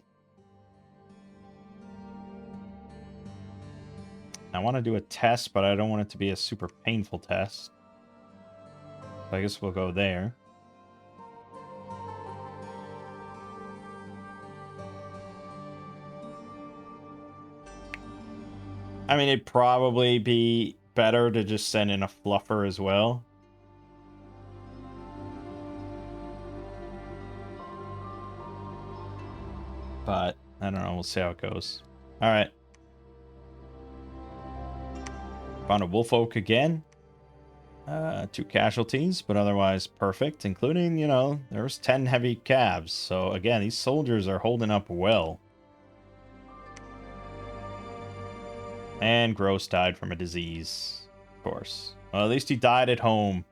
want to do a test, but I don't want it to be a super painful test. So I guess we'll go there. I mean, it'd probably be better to just send in a fluffer as well. But, I don't know, we'll see how it goes. Alright. Found a wolf oak again. 2 casualties, but otherwise perfect, including, you know, there's 10 heavy calves. So, again, these soldiers are holding up well. And Gross died from a disease, of course. Well, at least he died at home.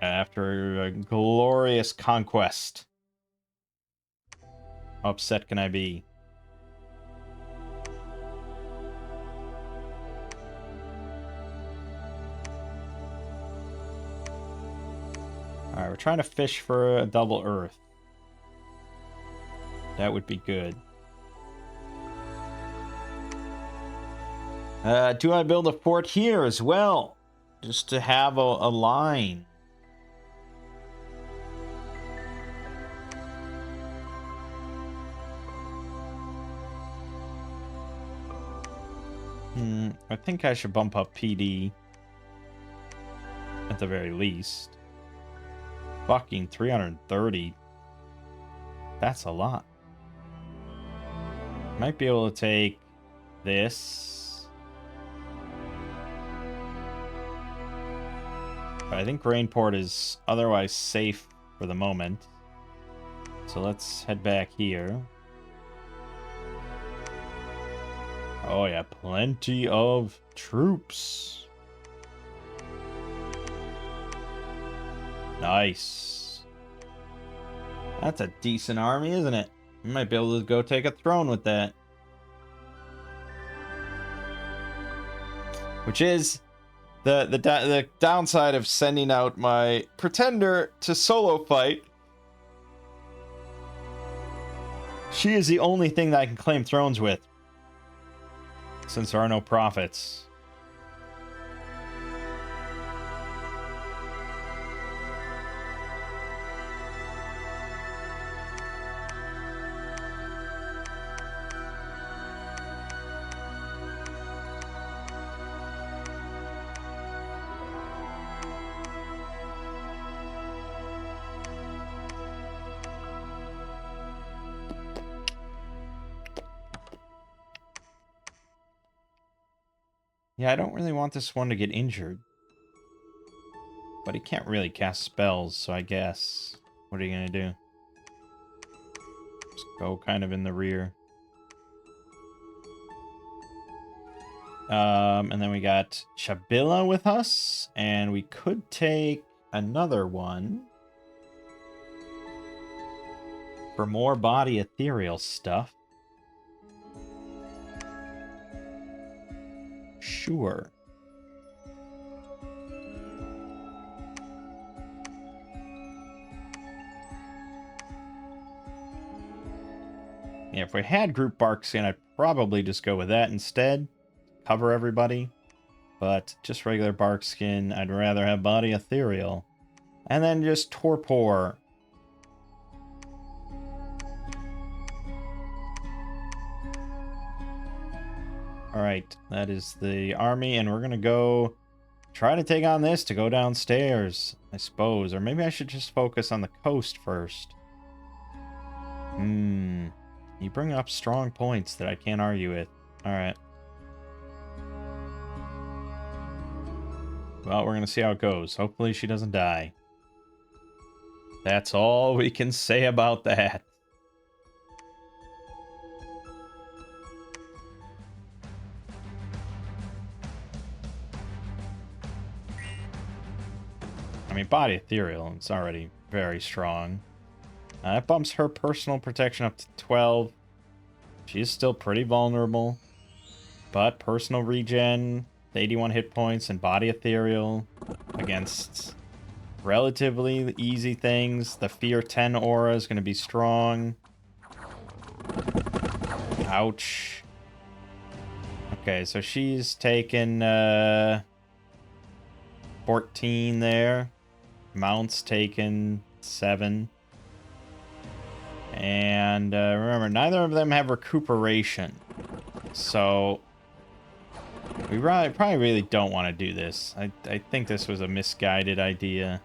After a glorious conquest. How upset can I be? Alright, we're trying to fish for a double earth. That would be good. Do I build a fort here as well? Just to have a line. I think I should bump up PD. At the very least. Fucking 330. That's a lot. Might be able to take this. But I think Rainport is otherwise safe for the moment. So let's head back here. Oh yeah, plenty of troops. Nice. That's a decent army, isn't it? We might be able to go take a throne with that. Which is the downside of sending out my pretender to solo fight. She is the only thing that I can claim thrones with. Since there are no prophets. Yeah, I don't really want this one to get injured. But he can't really cast spells, so I guess... What are you gonna do? Just go kind of in the rear. And then we got Chabilla with us. And we could take another one. For more body ethereal stuff. Sure. Yeah, if we had group bark skin, I'd probably just go with that instead. Cover everybody. But just regular bark skin, I'd rather have body ethereal. And then just torpor. Alright, that is the army, and we're gonna go try to take on this to go downstairs, I suppose. Or maybe I should just focus on the coast first. You bring up strong points that I can't argue with. Alright. Well, we're gonna see how it goes. Hopefully she doesn't die. That's all we can say about that. I mean, body ethereal, it's already very strong. That bumps her personal protection up to 12. She's still pretty vulnerable. But personal regen, 81 hit points, and body ethereal against relatively easy things. The Fear 10 aura is going to be strong. Ouch. Okay, so she's taken 14 there. Mount's taken 7. And remember, neither of them have recuperation. So we probably really don't want to do this. I think this was a misguided idea.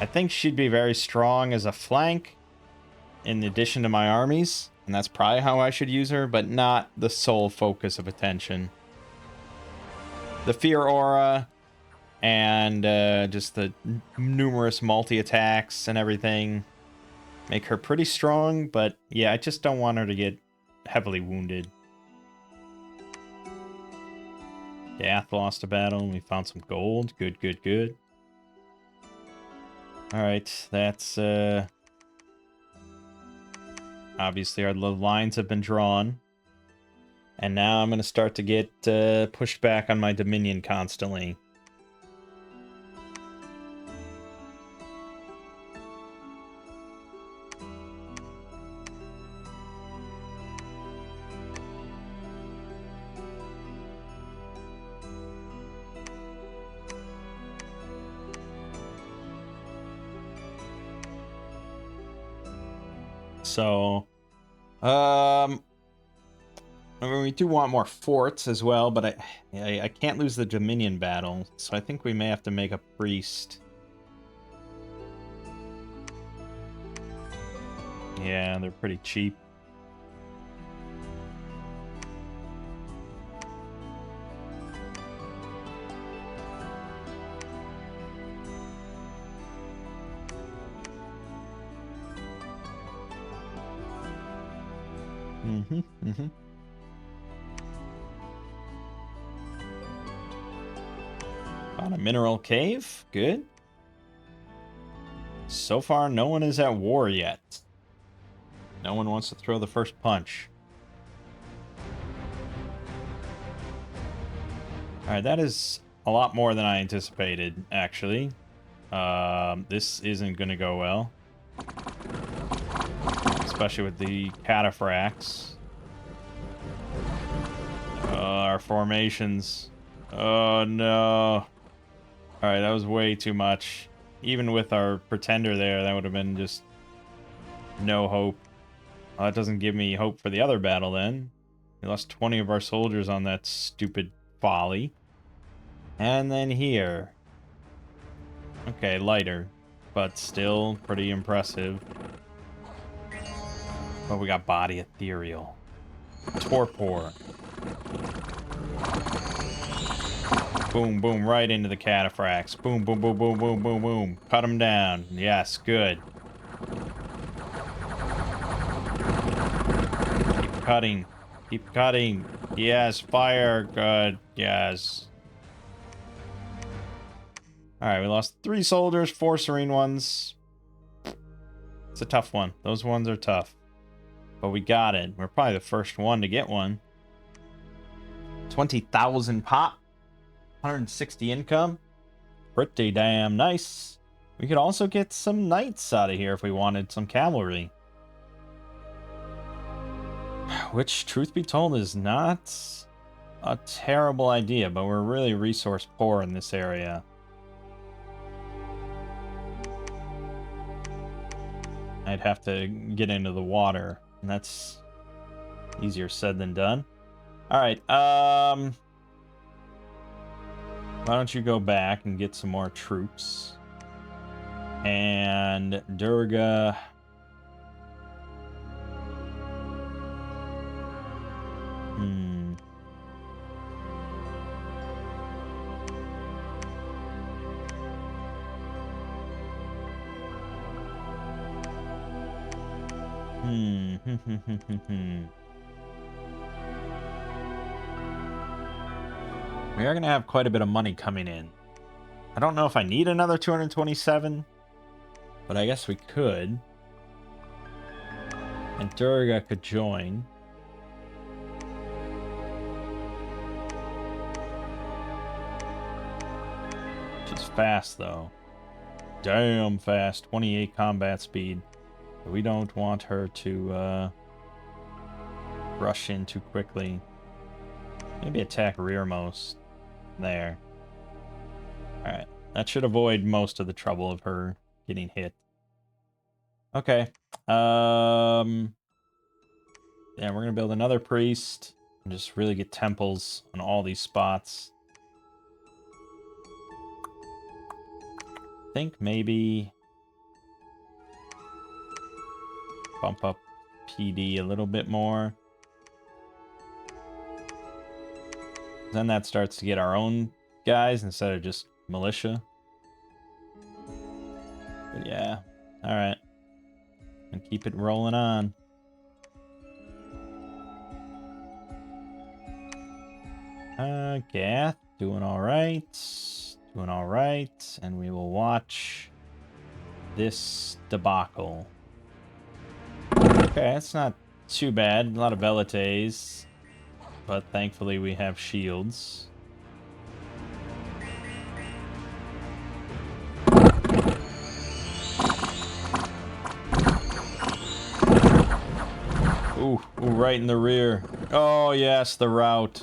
I think she'd be very strong as a flank in addition to my armies. And that's probably how I should use her, but not the sole focus of attention. The Fear Aura and just the numerous multi-attacks and everything make her pretty strong, but yeah, I just don't want her to get heavily wounded. Gath lost a battle, and we found some gold. Good, good, good. Alright, that's... obviously, our lines have been drawn. And now I'm going to start to get pushed back on my Dominion constantly. So, I mean, we do want more forts as well, but I can't lose the Dominion battle, so I think we may have to make a priest. Yeah, they're pretty cheap. Found a mineral cave. Good. So far, no one is at war yet. No one wants to throw the first punch. Alright, that is a lot more than I anticipated, actually. This isn't going to go well. Especially with the cataphracts. Our formations. Oh, no. Alright, that was way too much. Even with our pretender there, that would have been just no hope. Well, that doesn't give me hope for the other battle, then. We lost 20 of our soldiers on that stupid folly. And then here. Okay, lighter. But still pretty impressive. But we got body ethereal. Torpor. Boom, boom, right into the cataphracts. Boom, boom, boom, boom, boom, boom, boom. Cut them down. Yes, good. Keep cutting. Keep cutting. Yes, fire. Good. Yes. Alright, we lost 3 soldiers, 4 serene ones. It's a tough one. Those ones are tough. But we got it. We're probably the first one to get one. 20,000 pop. 160 income. Pretty damn nice. We could also get some knights out of here if we wanted some cavalry. Which, truth be told, is not a terrible idea, but we're really resource poor in this area. I'd have to get into the water, and that's easier said than done. Alright, why don't you go back and get some more troops? And Durga... We are going to have quite a bit of money coming in. I don't know if I need another 227, but I guess we could. And Durga could join. She's fast, though. Damn fast. 28 combat speed. We don't want her to rush in too quickly. Maybe attack rearmost. There. Alright. That should avoid most of the trouble of her getting hit. Okay. Yeah, we're gonna build another priest. And just really get temples on all these spots. I think maybe bump up PD a little bit more. Then that starts to get our own guys instead of just militia. But yeah, alright. And keep it rolling on. Gath, doing alright. Doing alright. And we will watch this debacle. Okay, that's not too bad. A lot of velites. But thankfully we have shields. Ooh, right in the rear. Oh, yes, the route.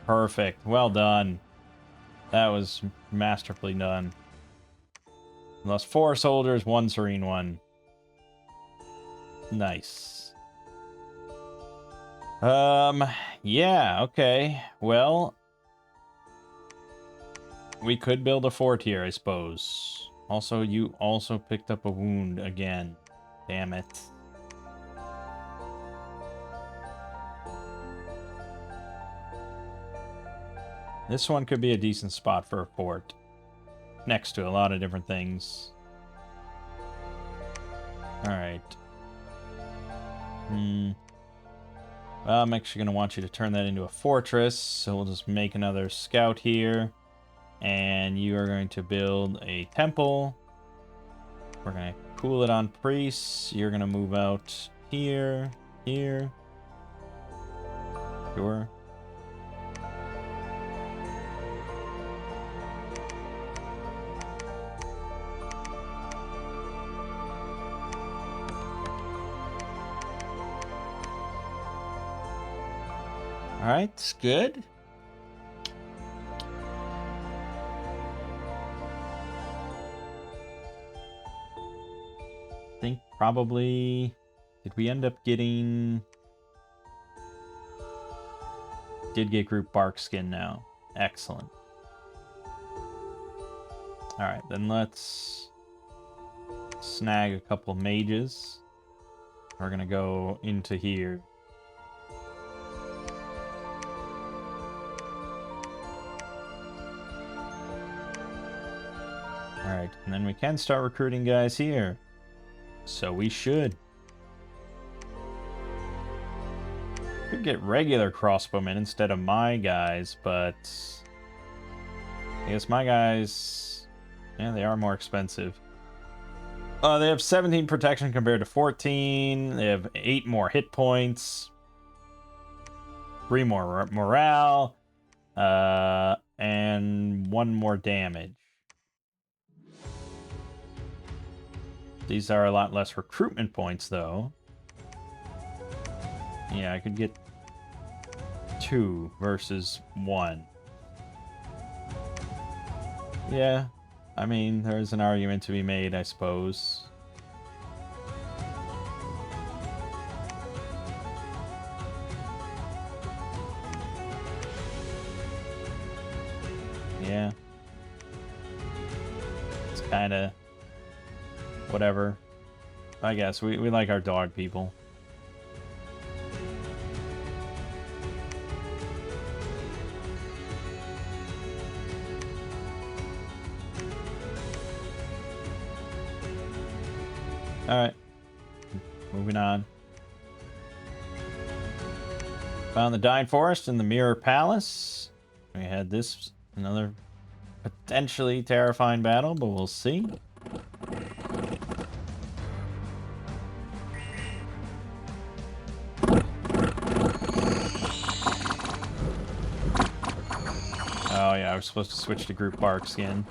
Perfect. Well done. That was masterfully done. Lost 4 soldiers, 1 serene one. Nice. Yeah, okay. Well, we could build a fort here, I suppose. Also, you also picked up a wound again. Damn it. This one could be a decent spot for a fort. Next to a lot of different things. Alright. Well, I'm actually going to want you to turn that into a fortress. So we'll just make another scout here. And you are going to build a temple. We're going to cool it on priests. You're going to move out here, here. Sure. Alright, good. I think probably... Did we end up getting... Did get group bark skin now. Excellent. Alright, then let's snag a couple mages. We're gonna go into here. Alright, and then we can start recruiting guys here. So we should. Could get regular crossbowmen instead of my guys, but... I guess my guys... Yeah, they are more expensive. They have 17 protection compared to 14. They have 8 more hit points. 3 more morale. And 1 more damage. These are a lot less recruitment points, though. Yeah, I could get 2 versus 1. Yeah, I mean, there's an argument to be made, I suppose. Yeah. It's kind of... whatever. I guess we like our dog people. Alright. Moving on. Found the Dying Forest in the Mirror Palace. We had this, another potentially terrifying battle, but we'll see. Oh yeah, I was supposed to switch to group bark skin.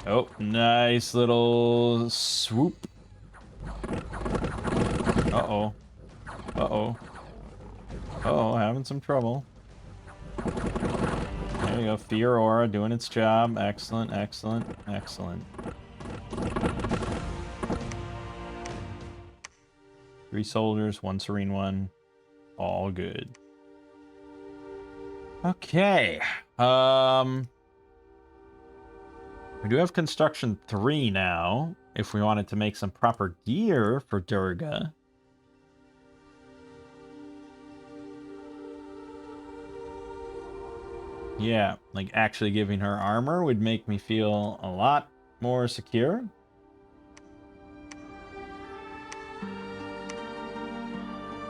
Oh, nice little swoop. Uh-oh. Uh-oh. Uh-oh, having some trouble. There you go. Fear Aura doing its job. Excellent, excellent, excellent. 3 soldiers, 1 serene one. All good. Okay. We do have construction 3 now. If we wanted to make some proper gear for Durga. Yeah, like actually giving her armor would make me feel a lot more secure.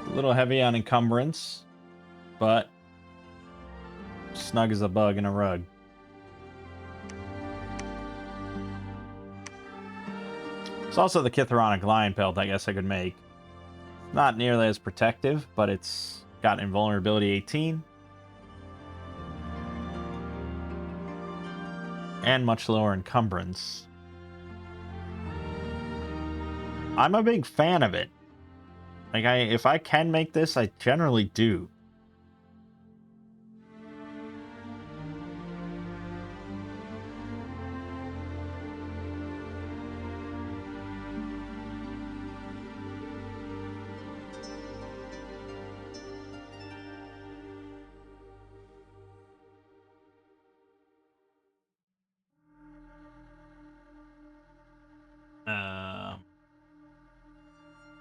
A little heavy on encumbrance, but snug as a bug in a rug. It's also the Kitharonic Lion Pelt I guess I could make. Not nearly as protective, but it's got invulnerability 18. And much lower encumbrance. I'm a big fan of it. Like, if I can make this, I generally do.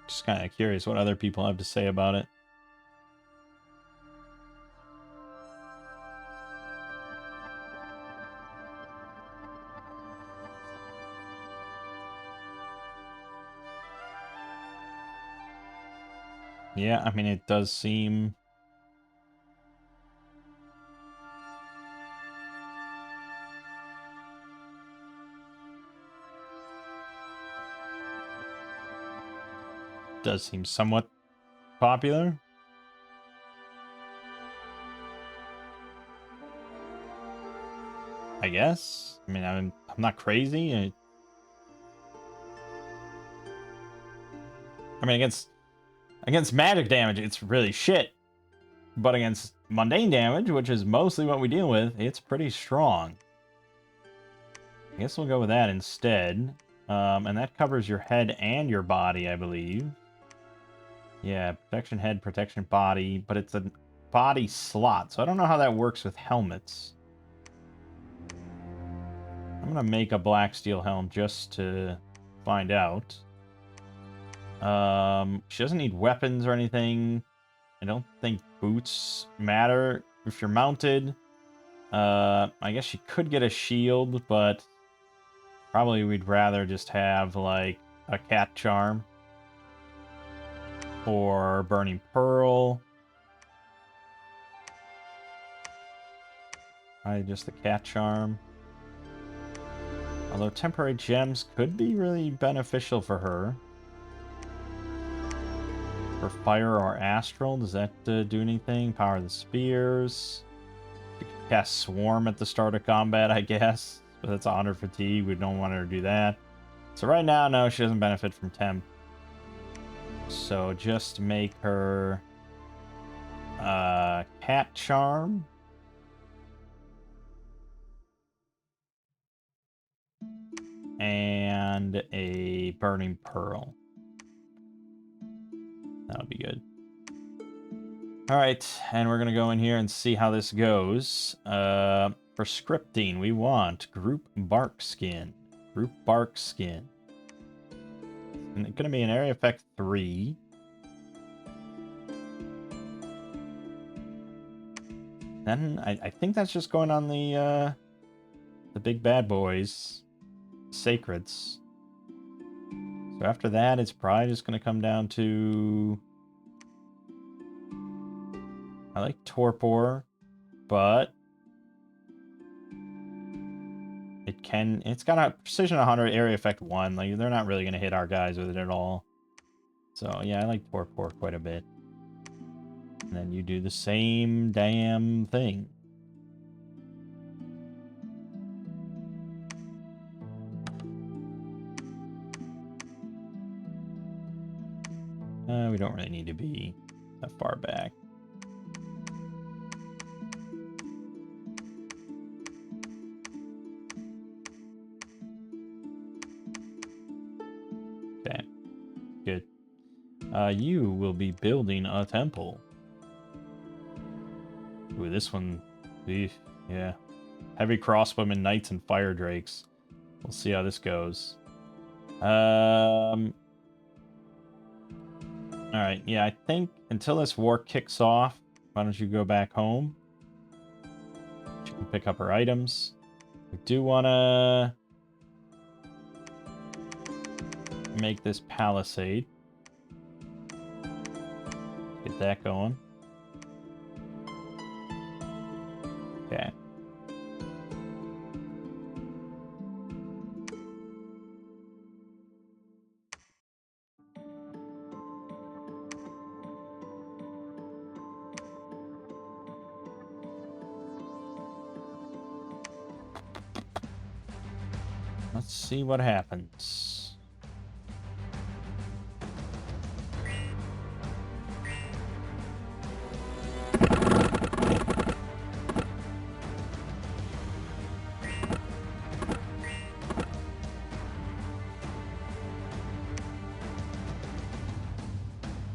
Just kind of curious what other people have to say about it. Yeah, I mean, it does seem... does seem somewhat popular. I guess. I mean, I'm not crazy. I mean, against magic damage, it's really shit. But against mundane damage, which is mostly what we deal with, it's pretty strong. I guess we'll go with that instead. And that covers your head and your body, I believe. Yeah, protection head, protection body, but it's a body slot, so I don't know how that works with helmets. I'm gonna make a black steel helm just to find out. She doesn't need weapons or anything. I don't think boots matter if you're mounted. I guess she could get a shield, but probably we'd rather just have, like, a cat charm. Or burning pearl. Probably just the cat charm. Although temporary gems could be really beneficial for her. For fire or astral, does that do anything? Power of the spears. You can cast swarm at the start of combat, I guess. But that's 100 fatigue. We don't want her to do that. So right now, no, she doesn't benefit from temp. So just make her cat charm. And a burning pearl. That'll be good. All right, and we're gonna go in here and see how this goes. For scripting, we want group bark skin. Group bark skin. And it's gonna be an area effect 3. Then I think that's just going on the big bad boys, sacreds. So after that, it's probably just gonna come down to... I like torpor, but it's got a precision 100, area effect 1. Like, they're not really gonna hit our guys with it at all. So yeah, I like torpor quite a bit. And then you do the same damn thing. We don't really need to be that far back. Okay, good. You will be building a temple. Ooh, this one, yeah. Heavy crossbowmen, knights, and fire drakes. We'll see how this goes. Alright, yeah, I think until this war kicks off, why don't you go back home? She can pick up her items. We do want to make this palisade. Get that going. Okay. Let's see what happens.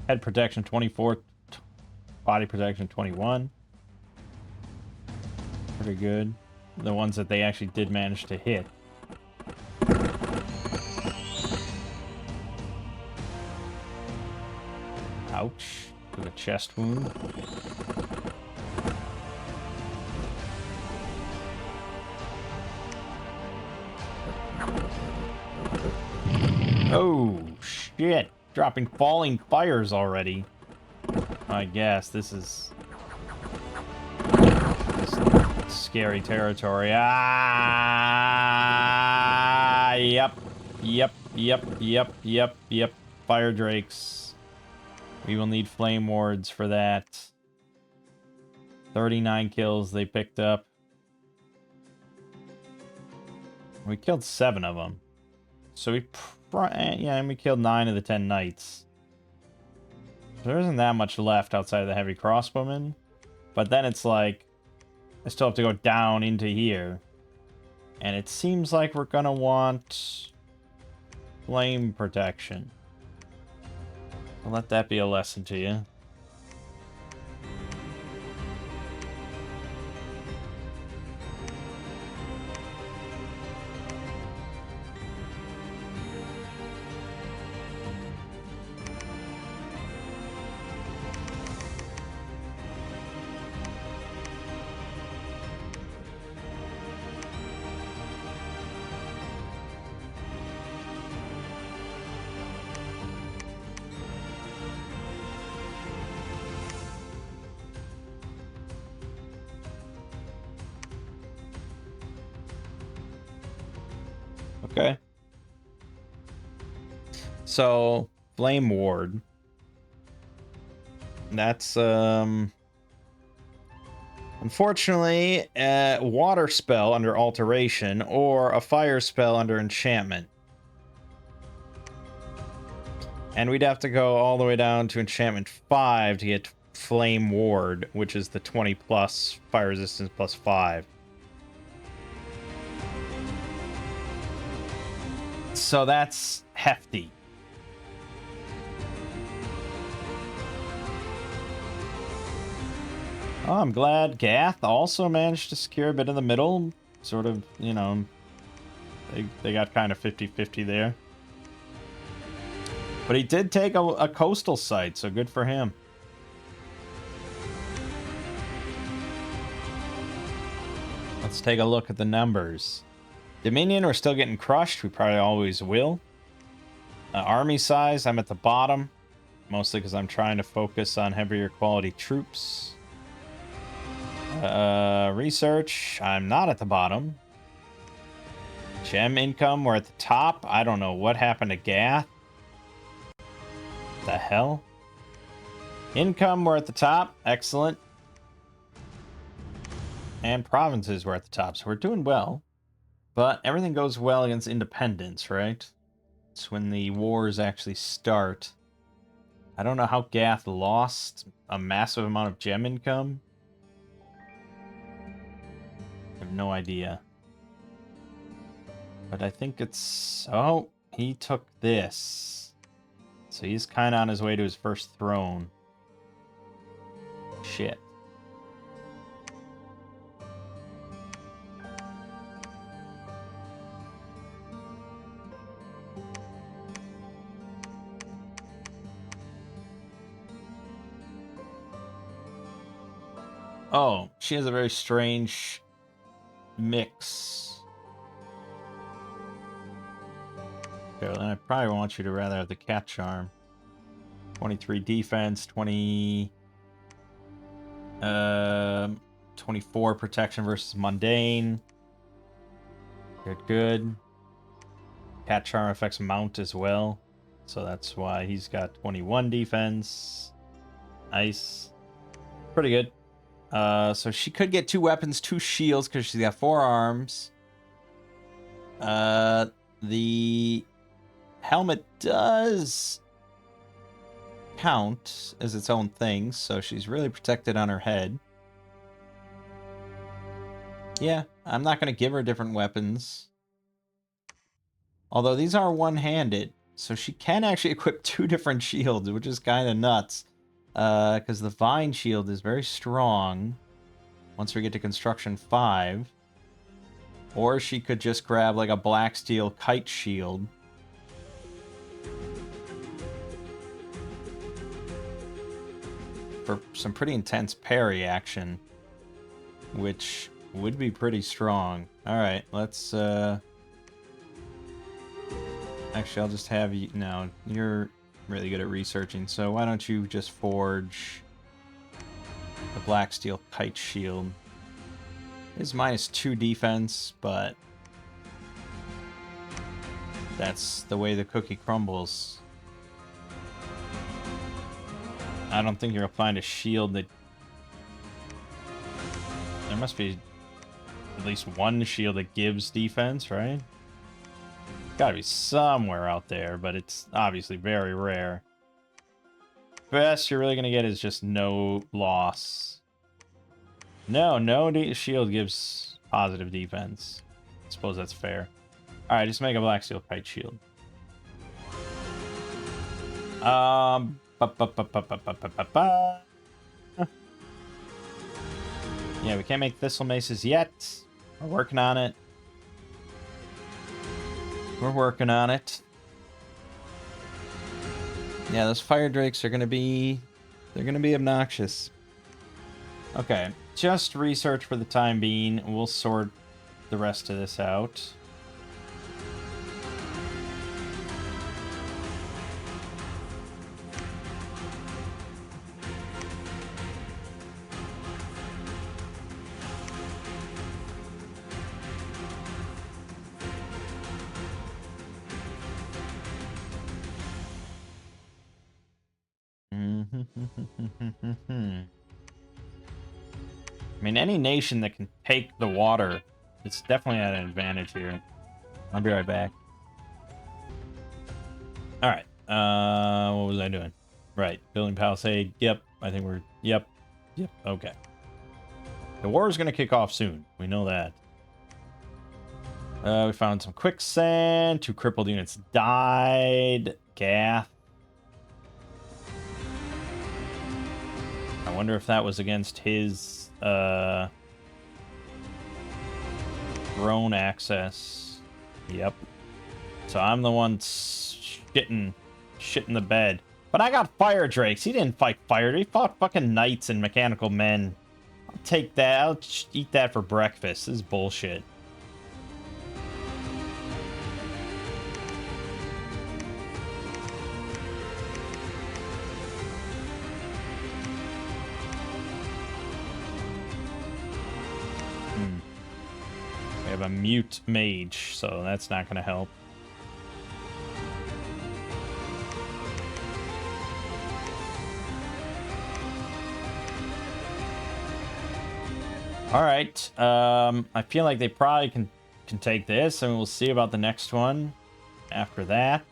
Head protection 24, body protection 21. Pretty good. The ones that they actually did manage to hit. Ouch. Took a chest wound. Oh, shit. Dropping falling fires already. I guess this is scary territory. Ah, yep. Fire drakes. We will need flame wards for that. 39 kills they picked up. We killed 7 of them. So we killed 9 of the 10 knights. There isn't that much left outside of the heavy crossbowmen. But then it's like, I still have to go down into here. And it seems like we're gonna want flame protection. I'll let that be a lesson to you. Okay. So, Flame Ward. That's, unfortunately, a water spell under Alteration or a fire spell under Enchantment. And we'd have to go all the way down to Enchantment 5 to get Flame Ward, which is the 20 plus fire resistance plus 5. So that's hefty. Oh, I'm glad Gath also managed to secure a bit in the middle. Sort of, you know, they got kind of 50-50 there. But he did take a coastal site, so good for him. Let's take a look at the numbers. Dominion, we're still getting crushed. We probably always will. Army size, I'm at the bottom. Mostly because I'm trying to focus on heavier quality troops. Research, I'm not at the bottom. Gem income, we're at the top. I don't know what happened to Gath. The hell? Income, we're at the top. Excellent. And provinces, we're at the top. So we're doing well. But everything goes well against independence, right? It's when the wars actually start. I don't know how Gath lost a massive amount of gem income. I have no idea. But I think it's... Oh, he took this. So he's kind of on his way to his first throne. Shit. Oh, she has a very strange mix. Okay, well, then I probably want you to rather have the cat charm. 23 defense, 24 protection versus mundane. Good, good. Cat charm affects mount as well, so that's why he's got 21 defense. Nice. Pretty good. So she could get 2 weapons, 2 shields, because she's got 4 arms. The helmet does count as its own thing, so she's really protected on her head. Yeah, I'm not going to give her different weapons. Although these are one-handed, so she can actually equip 2 different shields, which is kind of nuts. Because the Vine shield is very strong once we get to Construction 5. Or she could just grab like a Black Steel Kite shield. For some pretty intense parry action, which would be pretty strong. Alright, let's... Actually, I'll just have you... No, you're really good at researching, so why don't you just forge the Black Steel Kite shield. It's -2 defense, but that's the way the cookie crumbles. I don't think you're applying a shield that... There must be at least one shield that gives defense, right? Gotta be somewhere out there, but it's obviously very rare. Best you're really gonna get is just no loss. No shield gives positive defense. I suppose that's fair. Alright, just make a Black Steel Kite shield. Yeah, we can't make Thistle Maces yet. We're working on it. We're working on it. Yeah, those fire drakes are gonna be... They're gonna be obnoxious. Okay, just research for the time being. We'll sort the rest of this out. I mean, any nation that can take the water, it's definitely at an advantage here. I'll be right back. Alright, what was I doing? Right, building Palisade, yep, I think we're, yep, okay. The war is going to kick off soon, we know that. We found some quicksand, 2 crippled units died, Gath. I wonder if that was against his, throne access. Yep. So I'm the one shitting the bed. But I got fire drakes. He didn't fight fire. He fought fucking knights and mechanical men. I'll take that. I'll eat that for breakfast. This is bullshit. We have a mute mage, so that's not going to help. All right. I feel like they probably can take this, and we'll see about the next one after that.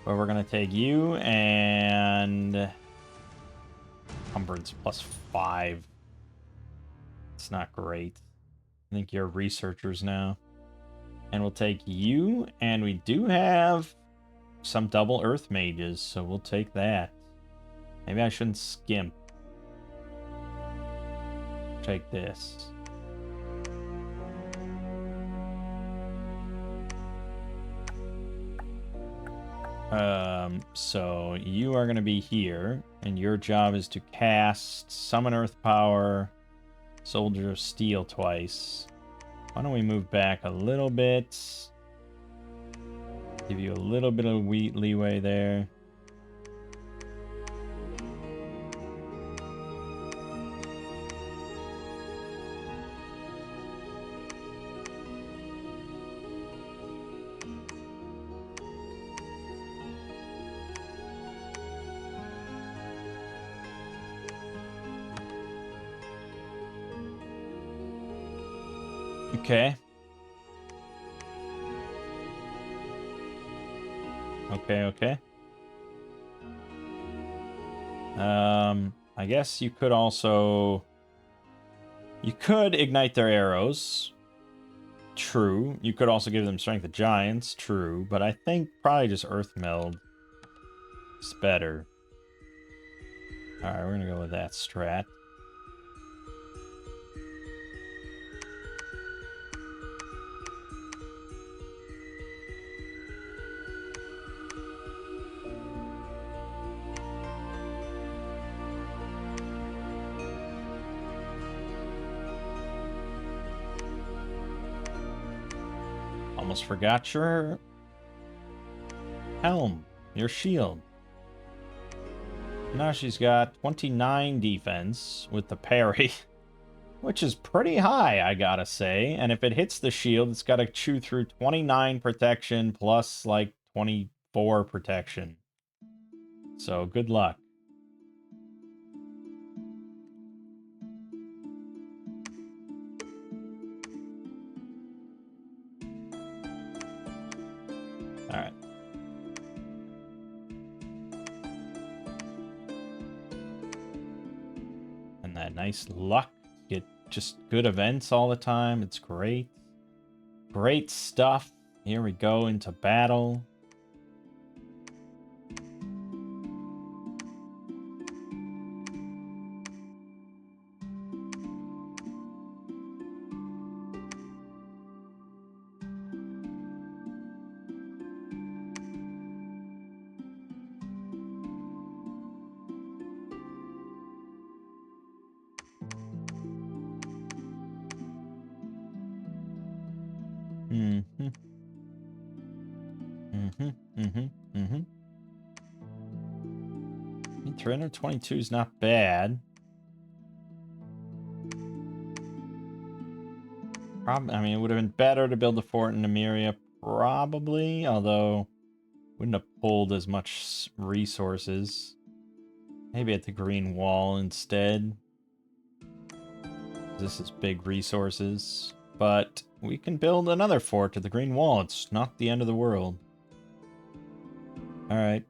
But we're going to take you and... Encumbrance +5. It's not great. I think you're researchers now. And we'll take you, and we do have some double Earth mages, so we'll take that. Maybe I shouldn't skimp. Take this. So you are going to be here, and your job is to cast Summon Earth Power, Soldier of Steel twice. Why don't we move back a little bit? Give you a little bit of leeway there. Okay. Okay. I guess you could also... You could ignite their arrows. True. You could also give them Strength of Giants. True. But I think probably just Earth Meld is better. Alright, we're gonna go with that strat. Almost forgot your helm, your shield. Now she's got 29 defense with the parry, which is pretty high, I gotta say. And if it hits the shield, it's gotta chew through 29 protection plus like 24 protection. So good luck. Alright. And that nice luck. Get just good events all the time. It's great. Great stuff. Here we go into battle. Mm-hmm. 322 is not bad. I mean, it would have been better to build a fort in Nymeria, probably, although wouldn't have pulled as much resources. Maybe at the Green Wall instead. This is big resources. But we can build another fort at the Green Wall. It's not the end of the world. Alright.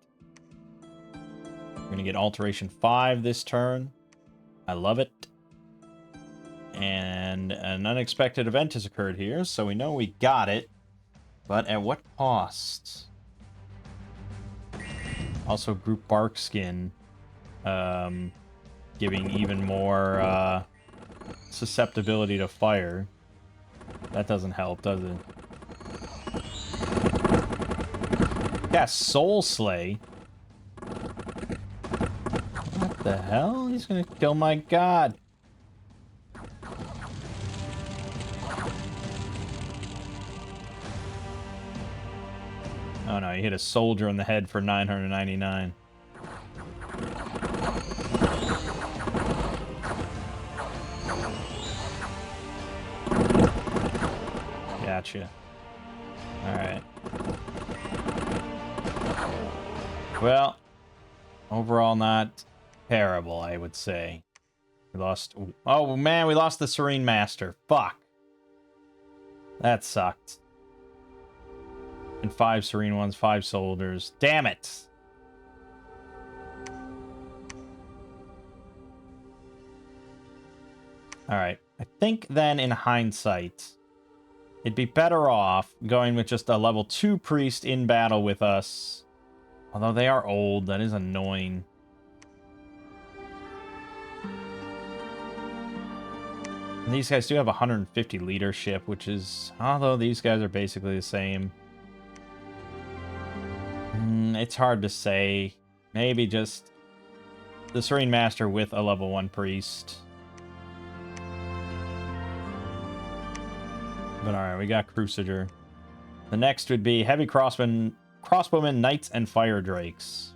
We're going to get Alteration 5 this turn. I love it. And an unexpected event has occurred here, so we know we got it. But at what cost? Also, Group Barkskin. Giving even more susceptibility to fire. That doesn't help, does it? Yeah, Soul Slay. What the hell? He's gonna kill my god. Oh no, he hit a soldier in the head for 999. Gotcha. Alright. Well, overall not terrible, I would say. We lost... Oh, man, we lost the Serene Master. Fuck. That sucked. And 5 serene ones, 5 soldiers. Damn it! Alright. I think then, in hindsight, it'd be better off going with just a level 2 priest in battle with us. Although they are old, that is annoying. And these guys do have 150 leadership, which is... Although these guys are basically the same. It's hard to say. Maybe just the Serene Master with a level 1 priest. But alright, we got Crusader. The next would be Heavy Crossbowmen, Knights, and Fire Drakes.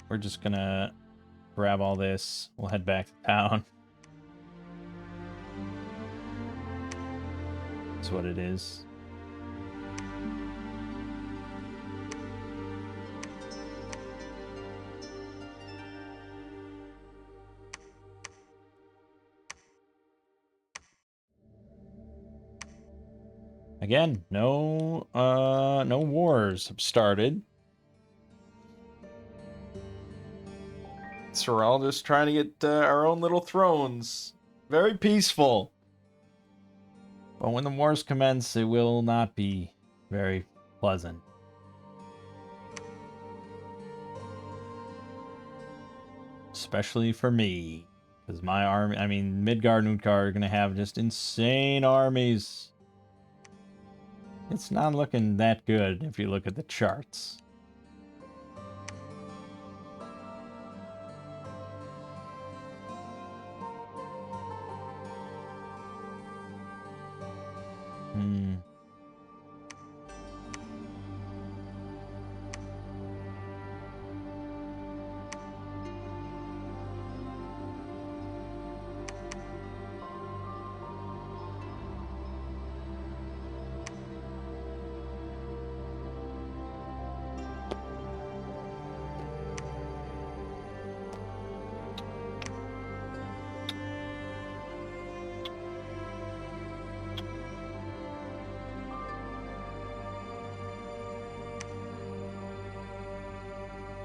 We're just gonna grab all this. We'll head back to town. That's what it is. Again, no wars have started. So we're all just trying to get our own little thrones. Very peaceful. But when the wars commence, it will not be very pleasant. Especially for me. Because my army, I mean, Midgard and Utgard are going to have just insane armies. It's not looking that good if you look at the charts.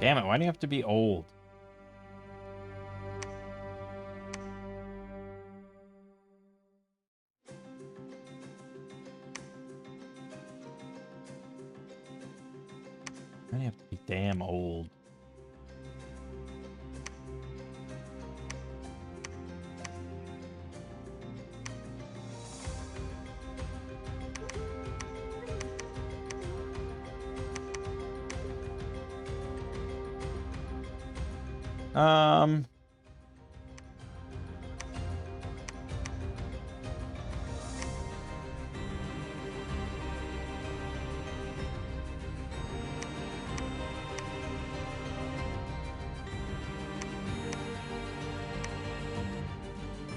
Damn it, why do you have to be old? Why do you have to be damn old?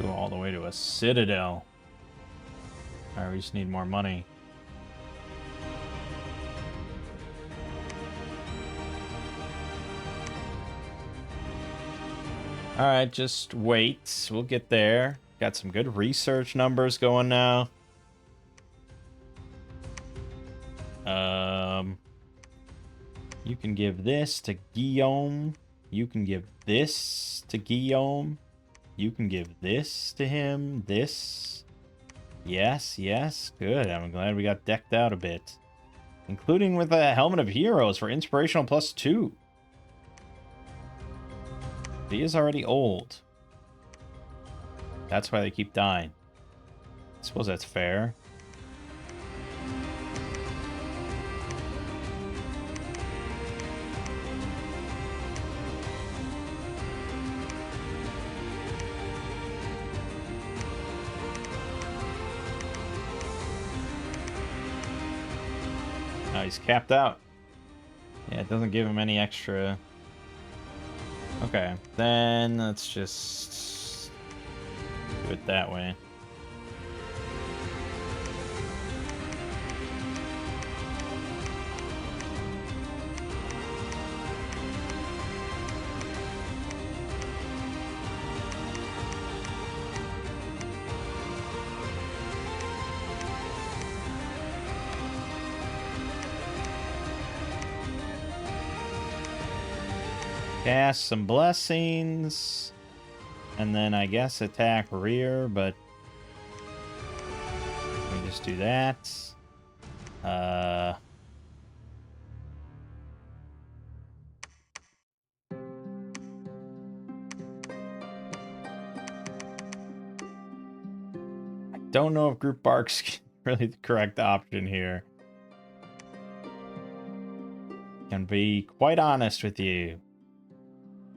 Go all the way to a citadel. Alright, we just need more money. Alright, just wait. We'll get there. Got some good research numbers going now. You can give this to Guillaume. You can give this to Guillaume. You can give this to him. This. Yes, yes. Good. I'm glad we got decked out a bit. Including with a Helmet of Heroes for Inspirational +2. He is already old. That's why they keep dying. I suppose that's fair. Oh, he's capped out. Yeah, it doesn't give him any extra. Okay, then let's just do it that way. Cast some blessings. And then I guess attack rear, but let me just do that. I don't know if Group Bark's really the correct option here. Can be quite honest with you.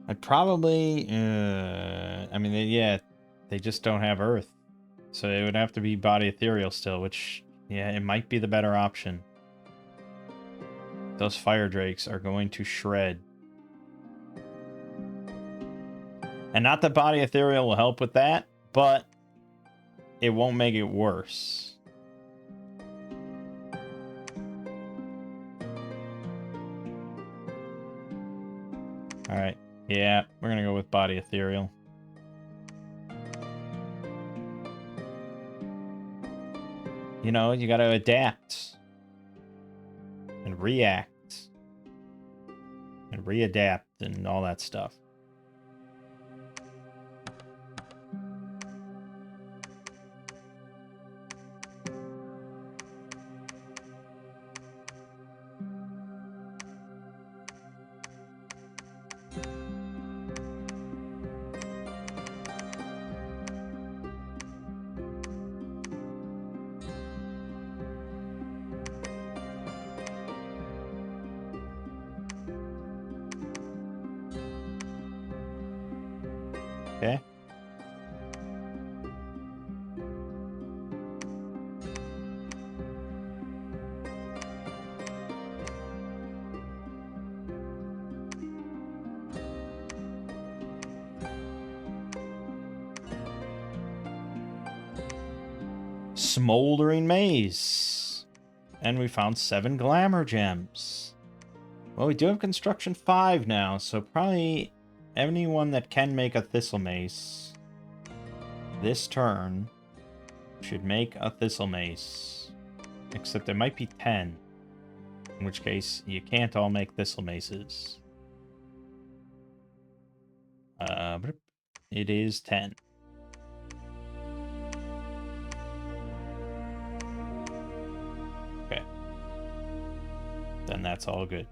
I'd probably, I mean, they just don't have Earth. So it would have to be Body Ethereal still, which, yeah, it might be the better option. Those Fire Drakes are going to shred. And not that Body Ethereal will help with that, but it won't make it worse. Alright. Yeah, we're gonna go with Body Ethereal. You know, you gotta adapt. And react. And readapt and all that stuff. Okay. Smoldering Maze. And we found 7 Glamour Gems. Well, we do have Construction 5 now, so probably anyone that can make a Thistle Mace this turn should make a Thistle Mace. Except there might be 10. In which case, you can't all make Thistle Maces. But it is 10. Okay. Then that's all good.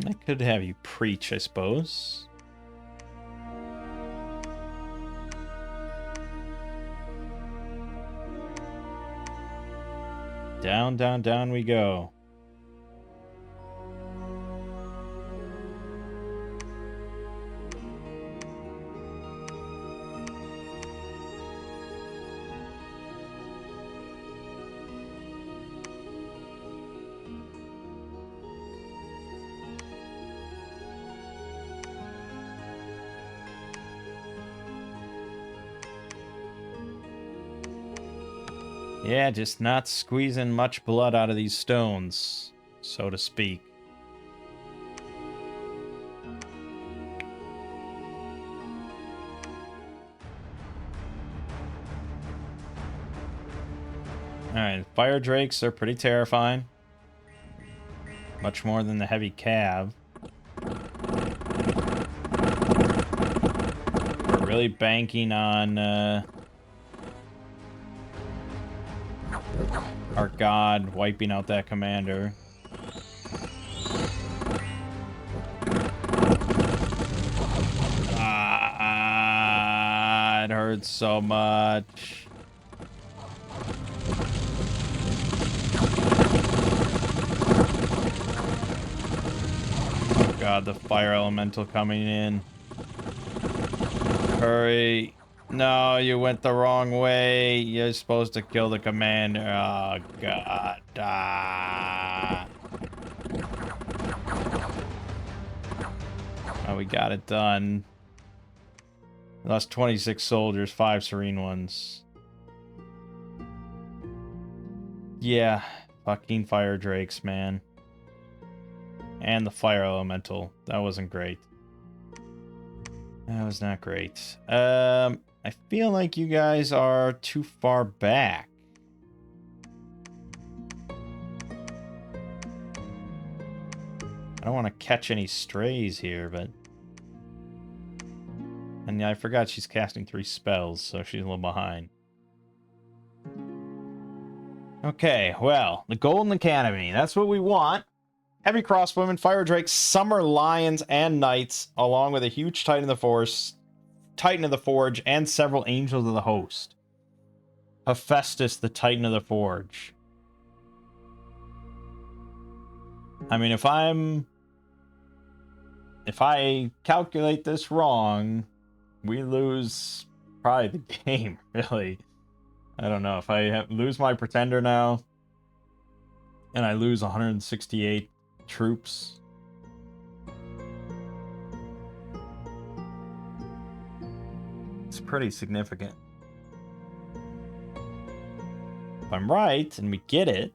I could have you preach, I suppose. Down, down, down we go. Yeah, just not squeezing much blood out of these stones, so to speak. Alright, Fire Drakes are pretty terrifying. Much more than the Heavy Cav. We're really banking on our god wiping out that commander. It hurts so much. Oh god, the fire elemental coming in. Hurry. No, you went the wrong way. You're supposed to kill the commander. Oh, God. Oh, we got it done. Lost 26 soldiers, 5 serene ones. Yeah, fucking fire drakes, man. And the fire elemental. That wasn't great. That was not great. I feel like you guys are too far back. I don't want to catch any strays here, but... And yeah, I forgot she's casting 3 spells, so she's a little behind. Okay, well, the Golden Academy. That's what we want. Heavy crossbowmen, fire drakes, summer lions, and knights, along with a huge titan of the forge, and several angels of the host. Hephaestus, the titan of the forge. I mean, if I calculate this wrong, we lose probably the game, really. I don't know. If I lose my pretender now, and I lose 168 troops. It's pretty significant. If I'm right, and we get it,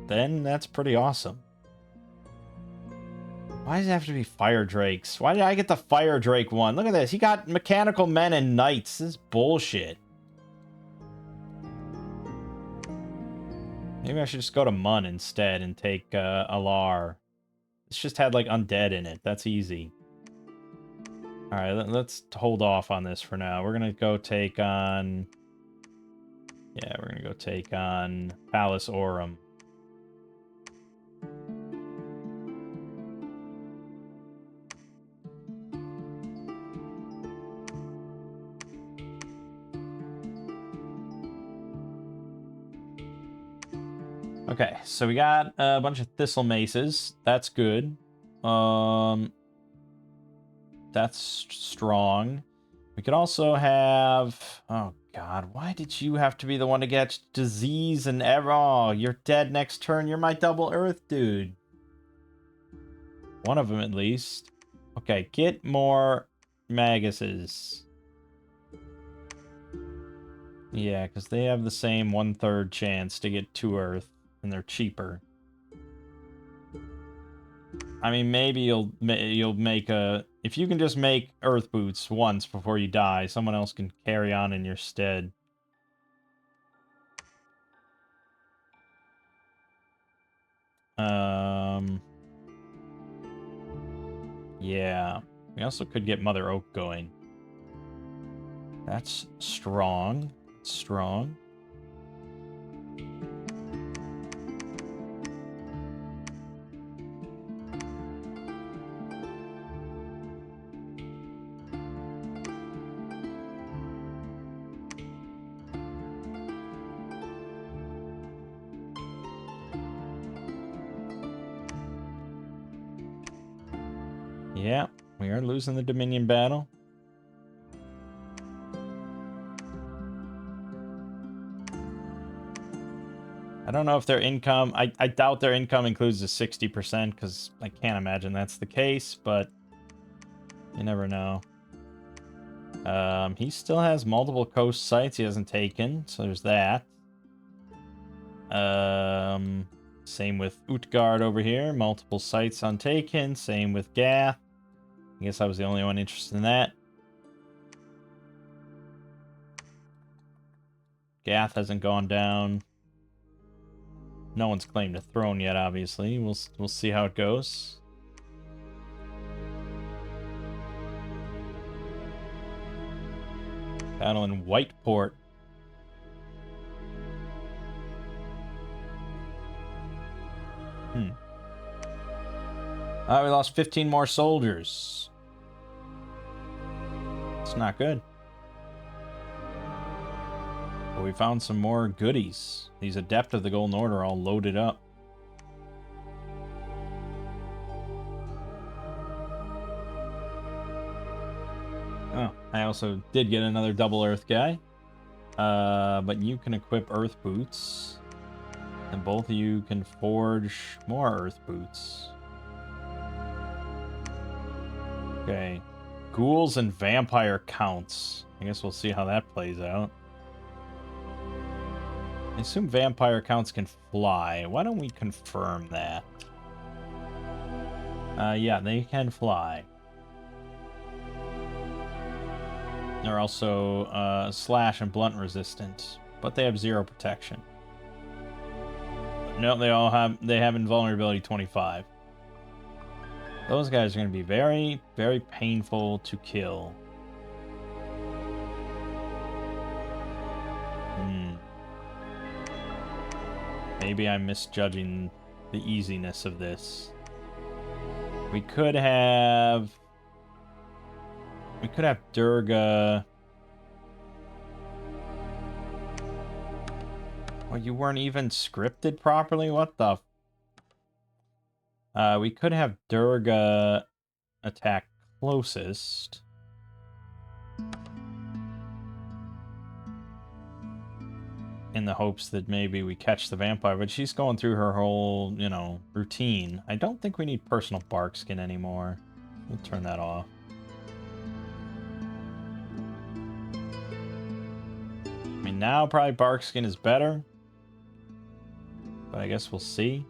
then that's pretty awesome. Why does it have to be fire drakes? Why did I get the fire drake one? Look at this. He got mechanical men and knights. This is bullshit. Maybe I should just go to Mun instead and take Alar. It's just had like undead in it. That's easy. Alright, let's hold off on this for now. We're gonna go take on... Yeah, we're gonna go take on Palace Aurum. Okay, so we got a bunch of thistle maces. That's good. That's strong. We could also have... Oh, God. Why did you have to be the one to get disease and ever... Oh, you're dead next turn. You're my double earth dude. One of them, at least. Okay, get more Maguses. Yeah, because they have the same 1/3 chance to get 2 earth, and they're cheaper. I mean, maybe you'll make a... If you can just make earth boots once before you die, someone else can carry on in your stead. Yeah. We also could get Mother Oak going. That's strong. Strong. Yeah, we are losing the Dominion battle. I don't know if their income... I doubt their income includes the 60%, because I can't imagine that's the case, but you never know. He still has multiple coast sites he hasn't taken, so there's that. Same with Utgard over here. Multiple sites untaken. Same with Gath. I guess I was the only one interested in that. Gath hasn't gone down. No one's claimed a throne yet, obviously. We'll see how it goes. Battle in Whiteport. We lost 15 more soldiers. It's not good. But we found some more goodies. These Adept of the Golden Order are all loaded up. Oh, I also did get another double earth guy. But you can equip earth boots. And both of you can forge more earth boots. Okay. Ghouls and vampire counts. I guess we'll see how that plays out. I assume vampire counts can fly. Why don't we confirm that? Yeah, they can fly. They're also slash and blunt resistant, but they have 0 protection. No, they have invulnerability 25. Those guys are going to be very, very painful to kill. Maybe I'm misjudging the easiness of this. We could have Durga. Well, you weren't even scripted properly? What the? We could have Durga attack closest. In the hopes that maybe we catch the vampire, but she's going through her whole, you know, routine. I don't think we need personal bark skin anymore. We'll turn that off. I mean, now probably bark skin is better, but I guess we'll see.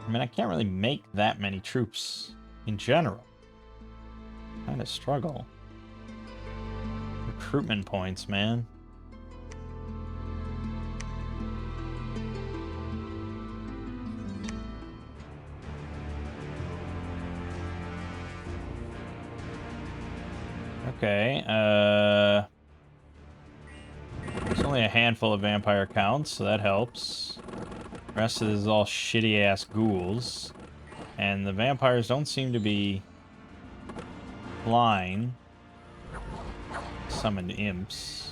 I mean, I can't really make that many troops in general. Kind of struggle. Recruitment points, man. Okay, there's only a handful of vampire counts, so that helps. The rest of this is all shitty-ass ghouls. And the vampires don't seem to be flying. Summoned imps.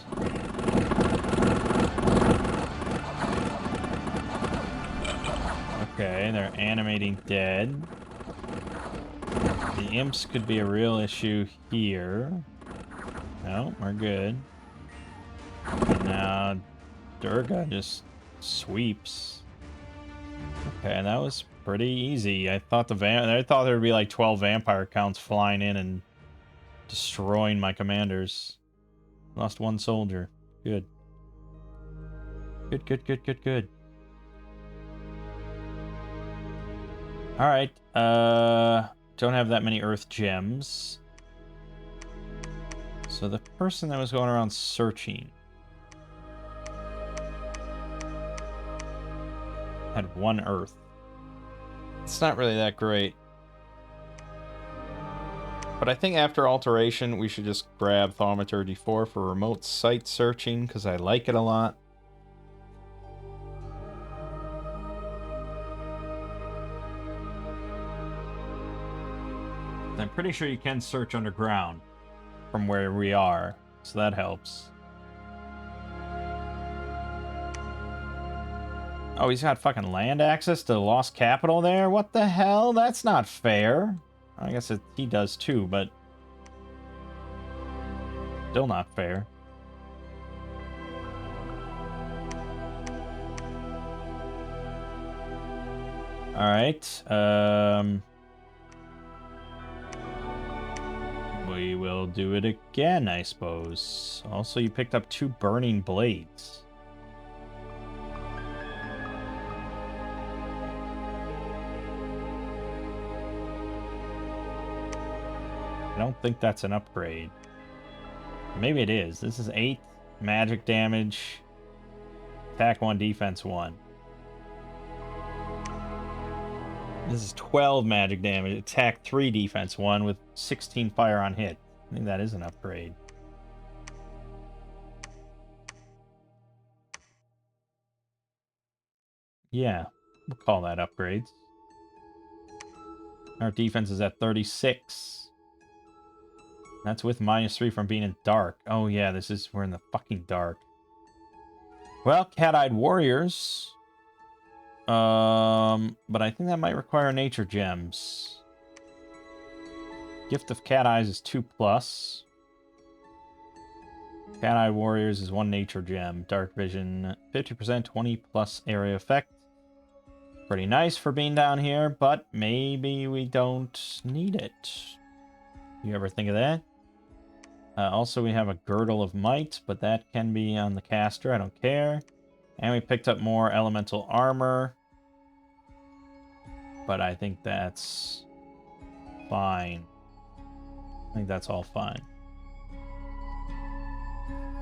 Okay, they're animating dead. The imps could be a real issue here. No, we're good. And now Durga just sweeps. Okay, that was pretty easy. I thought there would be like 12 vampire counts flying in and destroying my commanders. Lost one soldier. Good. Good. Alright, don't have that many earth gems. So the person that was going around searching had 1 earth. It's not really that great. But I think after alteration, we should just grab Thaumaturgy 4 for remote site searching, because I like it a lot. I'm pretty sure you can search underground from where we are, so that helps. Oh, he's got fucking land access to the Lost Capital there? What the hell? That's not fair. I guess he does too, but still not fair. Alright, we will do it again, I suppose. Also, you picked up 2 burning blades. I don't think that's an upgrade. Maybe it is. This is 8 magic damage. Attack 1, defense 1. This is 12 magic damage. Attack 3, defense 1 with 16 fire on hit. I think that is an upgrade. Yeah, we'll call that upgrades. Our defense is at 36. That's with -3 from being in dark. Oh yeah, we're in the fucking dark. Well, cat-eyed warriors. But I think that might require nature gems. Gift of Cat Eyes is 2+. Cat Eye Warriors is 1 nature gem. Dark Vision, 50%, 20+ area effect. Pretty nice for being down here, but maybe we don't need it. You ever think of that? Also, we have a Girdle of Might, but that can be on the caster. I don't care. And we picked up more elemental armor. But I think that's fine. I think that's all fine.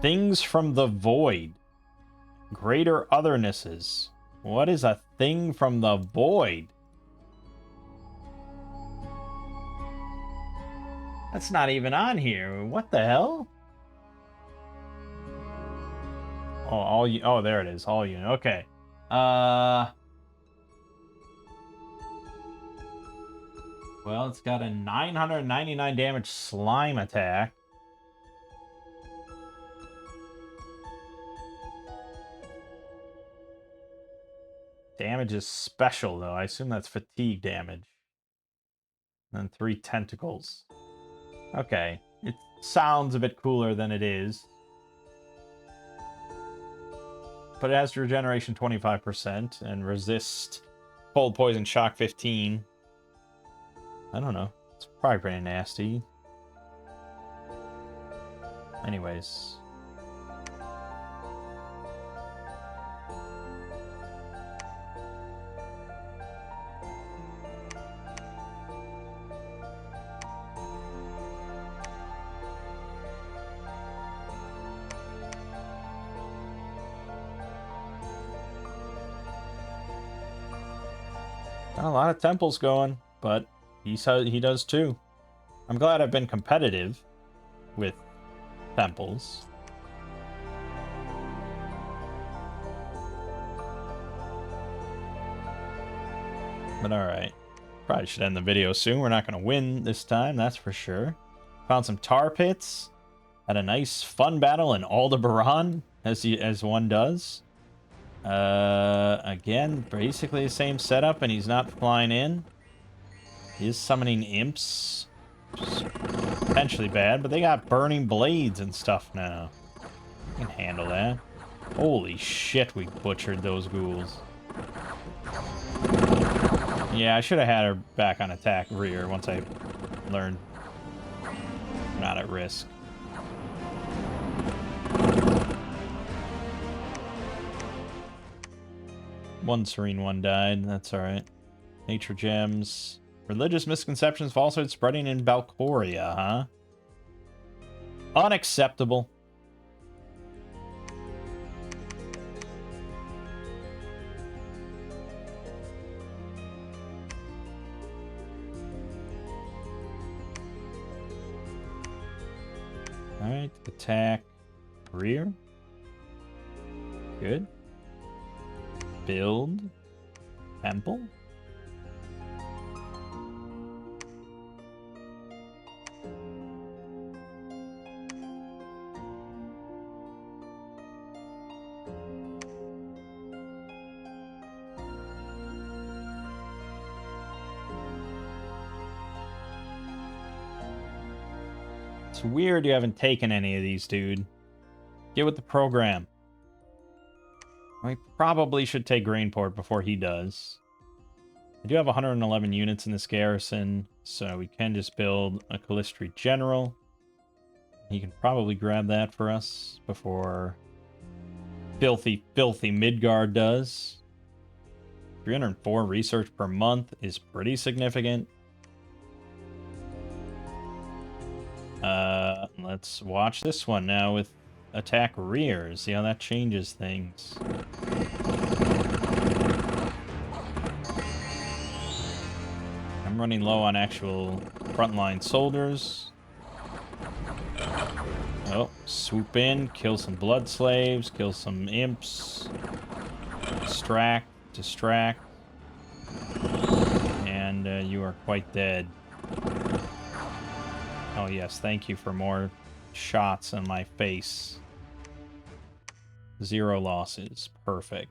Things from the void. Greater othernesses. What is a thing from the void? That's not even on here. What the hell? Oh, there it is. All unit. Okay. Well, it's got a 999 damage slime attack. Damage is special, though. I assume that's fatigue damage. And then 3 tentacles. Okay. It sounds a bit cooler than it is. But it has regeneration 25% and resist cold, poison, shock 15. I don't know. It's probably pretty nasty. Anyways. Got a lot of temples going, but he does too. I'm glad I've been competitive with temples. But alright. Probably should end the video soon. We're not going to win this time, that's for sure. Found some tar pits. Had a nice fun battle in Aldebaran, as one does. Again, basically the same setup, and he's not flying in. He is summoning imps, which is potentially bad, but they got burning blades and stuff now. We can handle that. Holy shit, we butchered those ghouls. Yeah, I should have had her back on attack rear once I learned I'm not at risk. One serene, one died. That's alright. Nature gems. Religious misconceptions, falsehood spreading in Valcoria, huh? Unacceptable. Alright, attack. Rear. Good. Build. Temple. It's weird you haven't taken any of these, dude. Get with the program. We probably should take Grainport before he does. I do have 111 units in this garrison, so we can just build a Callistry General. He can probably grab that for us before filthy Midgard does. 304 research per month is pretty significant. Let's watch this one now with attack rear. See how that changes things. I'm running low on actual frontline soldiers. Oh, swoop in, kill some blood slaves, kill some imps. Distract. And you are quite dead. Oh yes, thank you for more shots in my face. 0 losses. Perfect.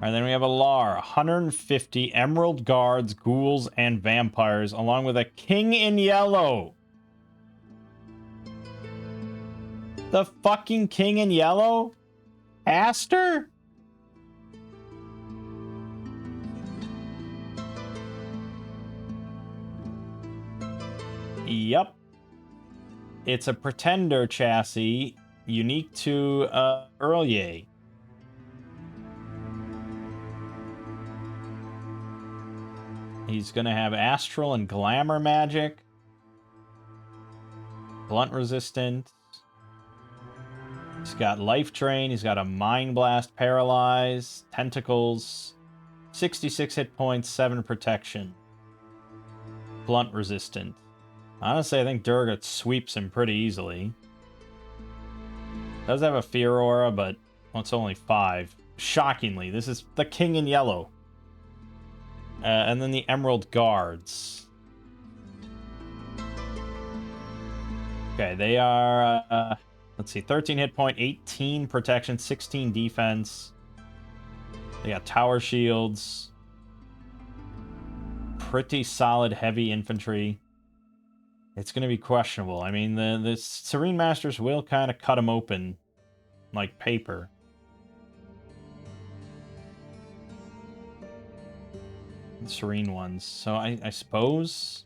Alright, then we have a Lar. 150 Emerald Guards, Ghouls, and Vampires, along with a King in Yellow. The fucking King in Yellow? Aster? Yep. It's a Pretender chassis, unique to Earlier. He's going to have Astral and Glamour magic. Blunt resistant. He's got Life Drain. He's got a Mind Blast, Paralyze, Tentacles, 66 hit points, 7 protection. Blunt resistant. Honestly, I think Durga sweeps him pretty easily. Does have a Fear Aura, but well, it's only 5. Shockingly, this is the King in Yellow. And then the Emerald Guards. Okay, they are, let's see, 13 hit point, 18 protection, 16 defense. They got Tower Shields. Pretty solid heavy infantry. It's going to be questionable. I mean, the Serene Masters will kind of cut them open like paper. The Serene ones. So I suppose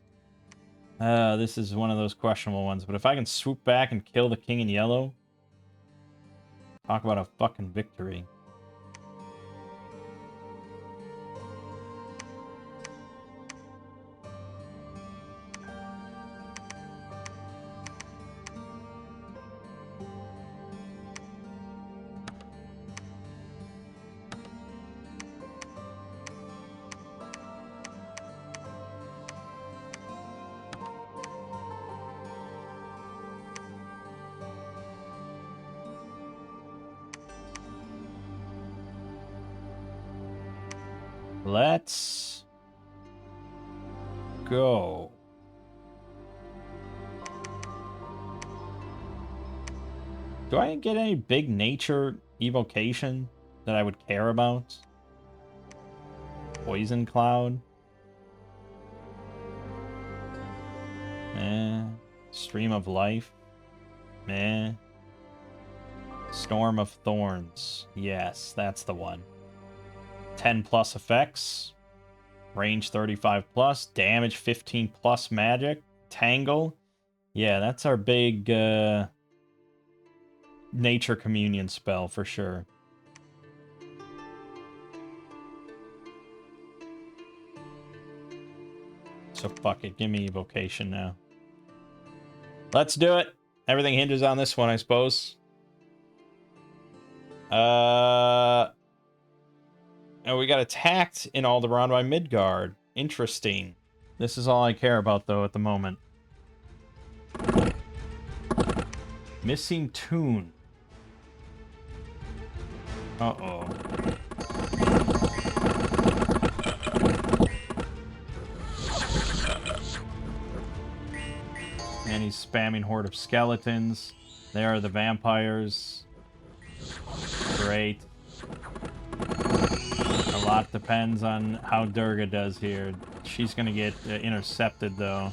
this is one of those questionable ones. But if I can swoop back and kill the King in Yellow, talk about a fucking victory. Let's go. Do I get any big nature evocation that I would care about? Poison Cloud? Stream of Life? Storm of Thorns. Yes, that's the one. 10 plus effects, range 35 plus, damage 15 plus magic, Tangle. Yeah, that's our big Nature Communion spell for sure. So fuck it, give me evocation now. Let's do it. Everything hinges on this one, I suppose. Oh, we got attacked in Alderaan by Midgard. Interesting. This is all I care about, though, at the moment. Missing Tune. Uh-oh. And he's spamming Horde of Skeletons. There are the vampires. Great. A lot depends on how Durga does here. She's gonna get intercepted, though.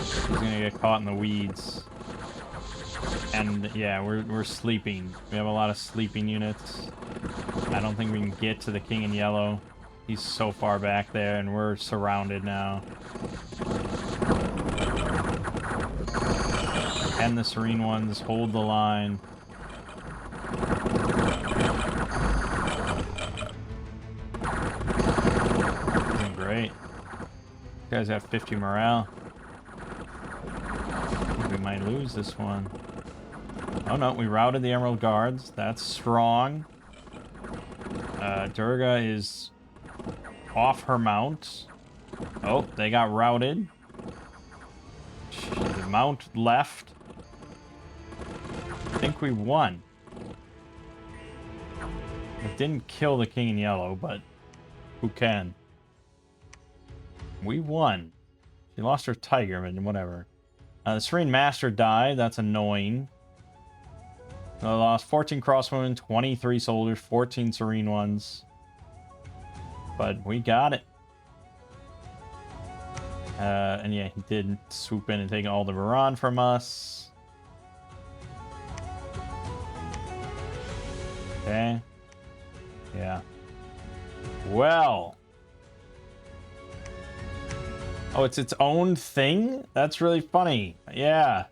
She's gonna get caught in the weeds. And yeah, we're sleeping. We have a lot of sleeping units. I don't think we can get to the King in Yellow. He's so far back there, and we're surrounded now. And the Serene ones hold the line. Doing great. These guys have 50 morale. I think we might lose this one. Oh no, we routed the Emerald Guards. That's strong. Durga is off her mount. Oh, they got routed. The mount left. I think we won. It didn't kill the King in Yellow, but who can? We won. She lost her tiger, but whatever. The Serene Master died. That's annoying. I lost 14 crossbowmen, 23 soldiers, 14 serene ones. But we got it. And yeah, he did swoop in and take all the Varan from us. Okay. Yeah. Well. Oh, it's its own thing? That's really funny. Yeah.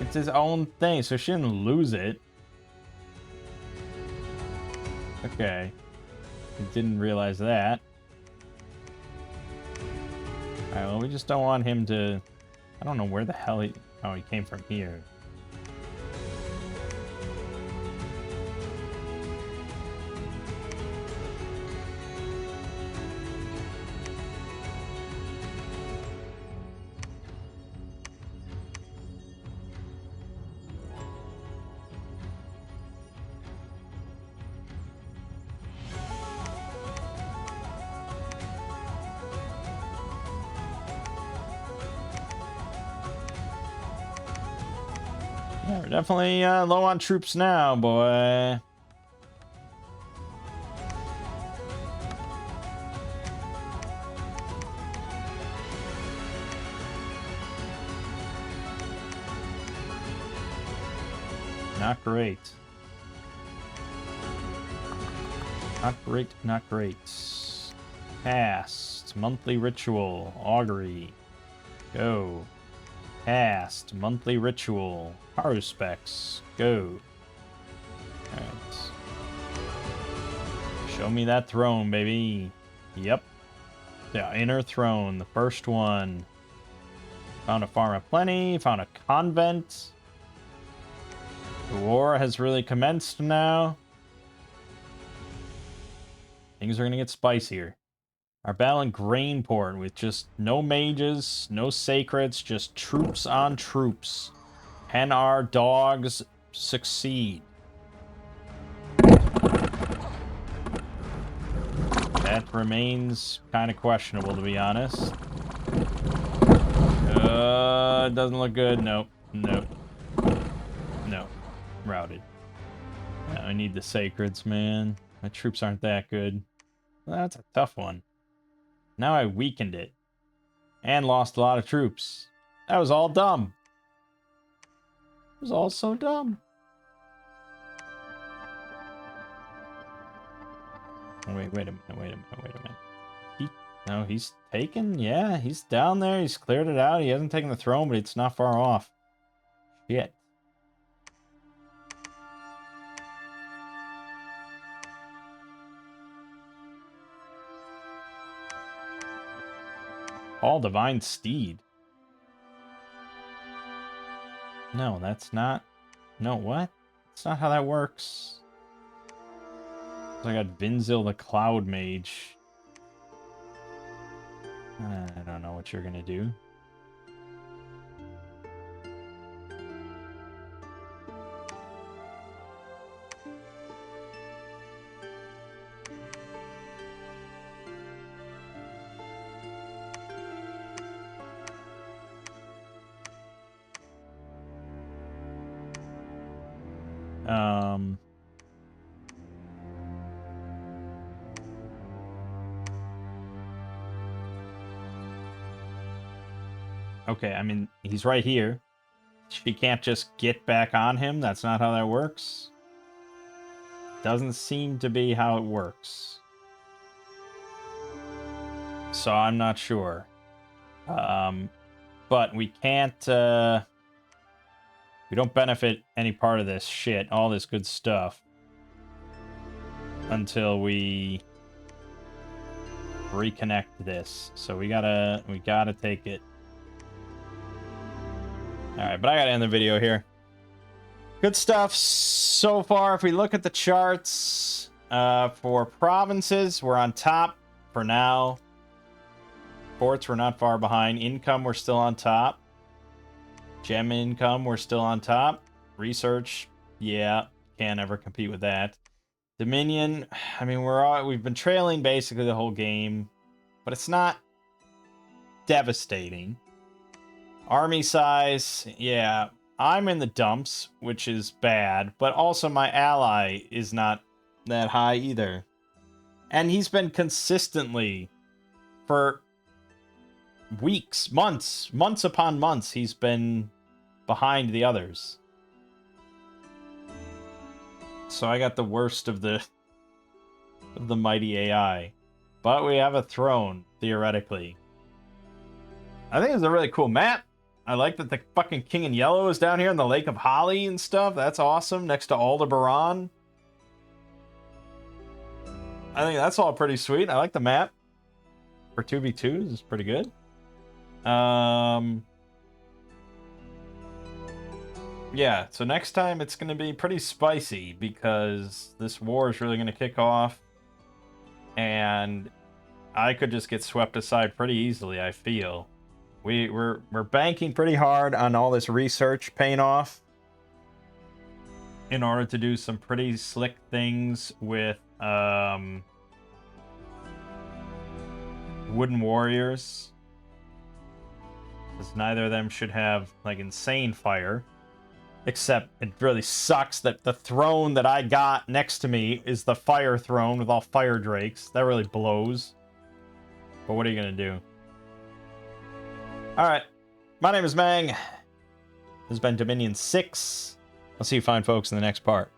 It's his own thing, so she didn't lose it. Okay. I didn't realize that. Alright, well, we just don't want him to... I don't know where the hell he... Oh, he came from here. Yeah, we're definitely low on troops now, boy. Not great. Not great, not great. Cast. Monthly ritual. Augury. Go. Cast. Monthly ritual. Power specs. Go. Alright. Show me that throne, baby. Yep. The inner throne. The first one. Found a farm of plenty. Found a convent. The war has really commenced now. Things are going to get spicier. Our battle in Grainport with just no mages, no sacreds, just troops on troops. Can our dogs succeed? That remains kind of questionable, to be honest. It doesn't look good. Nope. Nope. No. Routed. I need the sacreds, man. My troops aren't that good. Well, that's a tough one. Now I weakened it. And lost a lot of troops. That was all dumb. It was all so dumb. Oh, wait a minute. No, he's taken? Yeah, he's down there. He's cleared it out. He hasn't taken the throne, but it's not far off. Shit. All Divine Steed. No, that's not... No, what? That's not how that works. So I got Vinzil the Cloud Mage. I don't know what you're gonna do. Okay, I mean, he's right here. She can't just get back on him. That's not how that works. Doesn't seem to be how it works. So I'm not sure. But we can't, we don't benefit any part of this shit, all this good stuff, until we reconnect this. So we gotta take it. Alright, but I gotta end the video here. Good stuff so far. If we look at the charts, for provinces, we're on top for now. Forts, we're not far behind. Income, we're still on top. Gem income, we're still on top. Research, yeah, can't ever compete with that. Dominion, I mean, we've been trailing basically the whole game, but it's not devastating. Army size, yeah, I'm in the dumps, which is bad, but also my ally is not that high either. And he's been consistently for weeks, months upon months, he's been behind the others. So I got the worst of the mighty AI. But we have a throne, theoretically. I think it's a really cool map. I like that the fucking King in Yellow is down here in the Lake of Holly and stuff. That's awesome. Next to Aldebaran. I think that's all pretty sweet. I like the map. For 2v2s, it's pretty good. Yeah, so next time it's going to be pretty spicy because this war is really going to kick off. And I could just get swept aside pretty easily, I feel. We're banking pretty hard on all this research paying off in order to do some pretty slick things with wooden warriors, because neither of them should have like insane fire, except it really sucks that the throne that I got next to me is the fire throne with all fire drakes. That really blows, but what are you gonna do? All right, my name is Mangg. This has been Dominion 6. I'll see you fine folks in the next part.